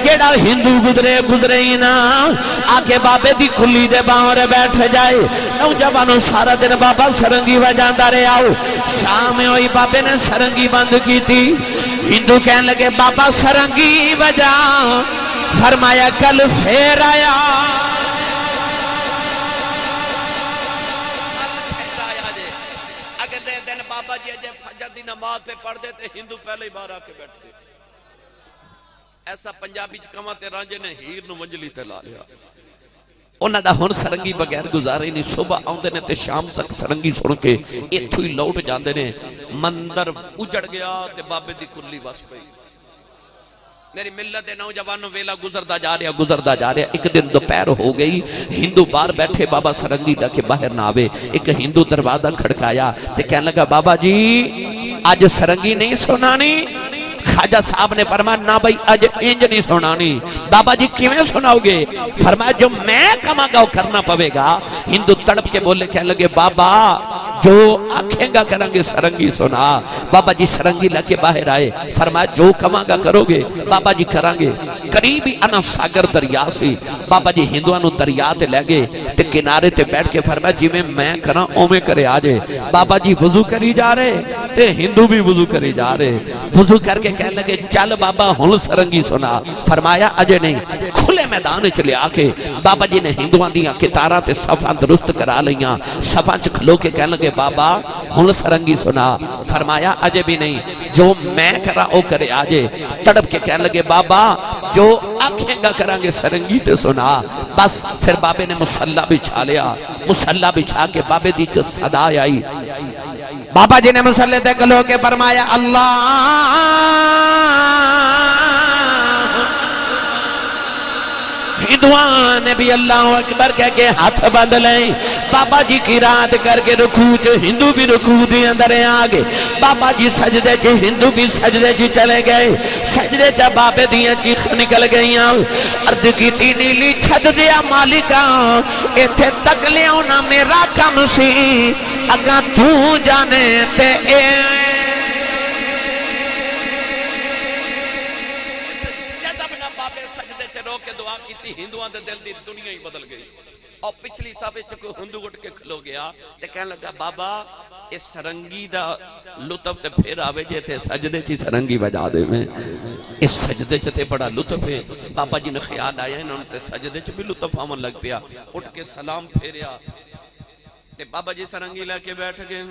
جیڑا ہندو گزرے گزرے ہی نا آکے بابے دی کھلی دے باہر بیٹھ جائے. نوجوانوں سارا دن بابا سرنگی بجاندا رہے. آؤ شام میں ہوئی بابے نے سرنگی بند کی تھی. ہندو کہنے لگے بابا سرنگی بجا. فرمایا کل پھر آیا, اگلے دن بابا جی جب فجر دی نماز پہ پڑھ دیتے ہندو پہلے ہی باہر آ کے بیٹھ گئے. ایسا پنجابی چکما تے رانجے نے ہیر نو منجلی تے لا لیا. انہاں دا ہن سرنگی بغیر گزارے نہیں. صبح آندے نے تے شام تک سرنگی سن کے ایتھوں ہی لوٹ جاندے نے. مندر اجڑ گیا تے بابے دی کلی بس پئی. میری ملت دے نوجوانوں ویلا گزردا جا رہا. ایک دن دوپہر ہو گئی, ہندو باہر بیٹھے, بابا سرنگی لا کے باہر نہ آوے. ایک ہندو دروازہ کھڑکایا تے کہنے لگا بابا جی آج سرنگی نہیں سنانی. خواجہ صاحب نے فرمایا نہ بھائی اج انج نہیں سنانی. بابا جی کیویں سناؤ گے؟ فرمایا جو میں کہاں گا وہ کرنا پوے گا. ہندو تڑپ کے بولے کہنے لگے بابا جو آنکھیں گا کریں گے سرنگی سنا. بابا جی سرنگی لے کے باہر آئے. فرمایا جو کہاں گا کرو گے؟ بابا جی کریں گے. قریبی انا ساگر دریا سی. بابا جی ہندوانو دریا تے لے گئے تے کنارے تے بیٹھ کے فرمایا جی میں کراں اوویں کرے آجے. بابا جی وضو کری جا رہے تے ہندو بھی وضو کری جا رہے. وضو کر کے کہنے لگے چل بابا ہن سرنگی سنا. فرمایا اجے نہیں. کھلے میدان چ لے آ کے بابا جی نے ہندوان دیاں کتاراں تے صفاں درست کرا لیاں. صفاں چ کھلو کے کہنے لگے بابا ہن سرنگی سنا. فرمایا اجے بھی نہیں. جو میں کرا او کرے آجے. تڑپ کے کہنے لگے بابا جو آنکھیں گا کریں گے سرنگی تے سنا. بس پھر بابے نے مصلی بچھا لیا. مصلی بچھا کے بابے دی جو صدا آئی. بابا جی نے مصلی تے کھلو کے فرمایا اللہ ہندوان نے بھی اللہ اکبر کہہ کے ہاتھ بند لیں. بابا جی کی رات کر کے رکوع چ ہندو بھی رکوع دے اندر آگے. بابا جی سجدے چ ہندو بھی سجدے چ چلے گئے. سجدے چ بابے دیاں چیخ نکل گئیاں. عرض کیتی نیلی چھڈ دیا مالکا ایتھے تک لیاؤنا میرا کم سی اگاں تو جانے تے اے. ہندوان دے دل دی دنیا ہی بدل گئی. اور پچھلی صفحے چ کوئی ہندو اٹھ کے کھلو گیا تے کہنے لگا بابا اس سرنگی دا لطف تے پھر آوے جے تے سجدے چی سرنگی بجا دے میں. اس سجدے چ تے بڑا لطف ہے. بابا جی نے خیال آیا انہوں تے سجدے چ بھی لطف آون لگ پیا. اٹھ کے سلام پھیریا تے بابا جی سرنگی لے کے بیٹھ گئے.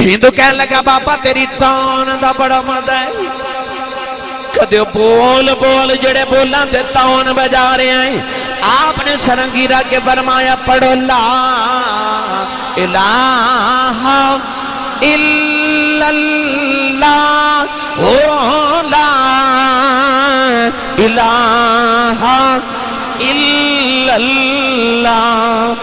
ہندو کہنے لگا بابا تیری تان دا بڑا مزہ ہے کدے بول بول جڑے بولاں تے تان بجا رہے ہیں آپ نے سرنگی رکھ کے فرمایا پڑھو لا الہ الا اللہ لا الہ الا اللہ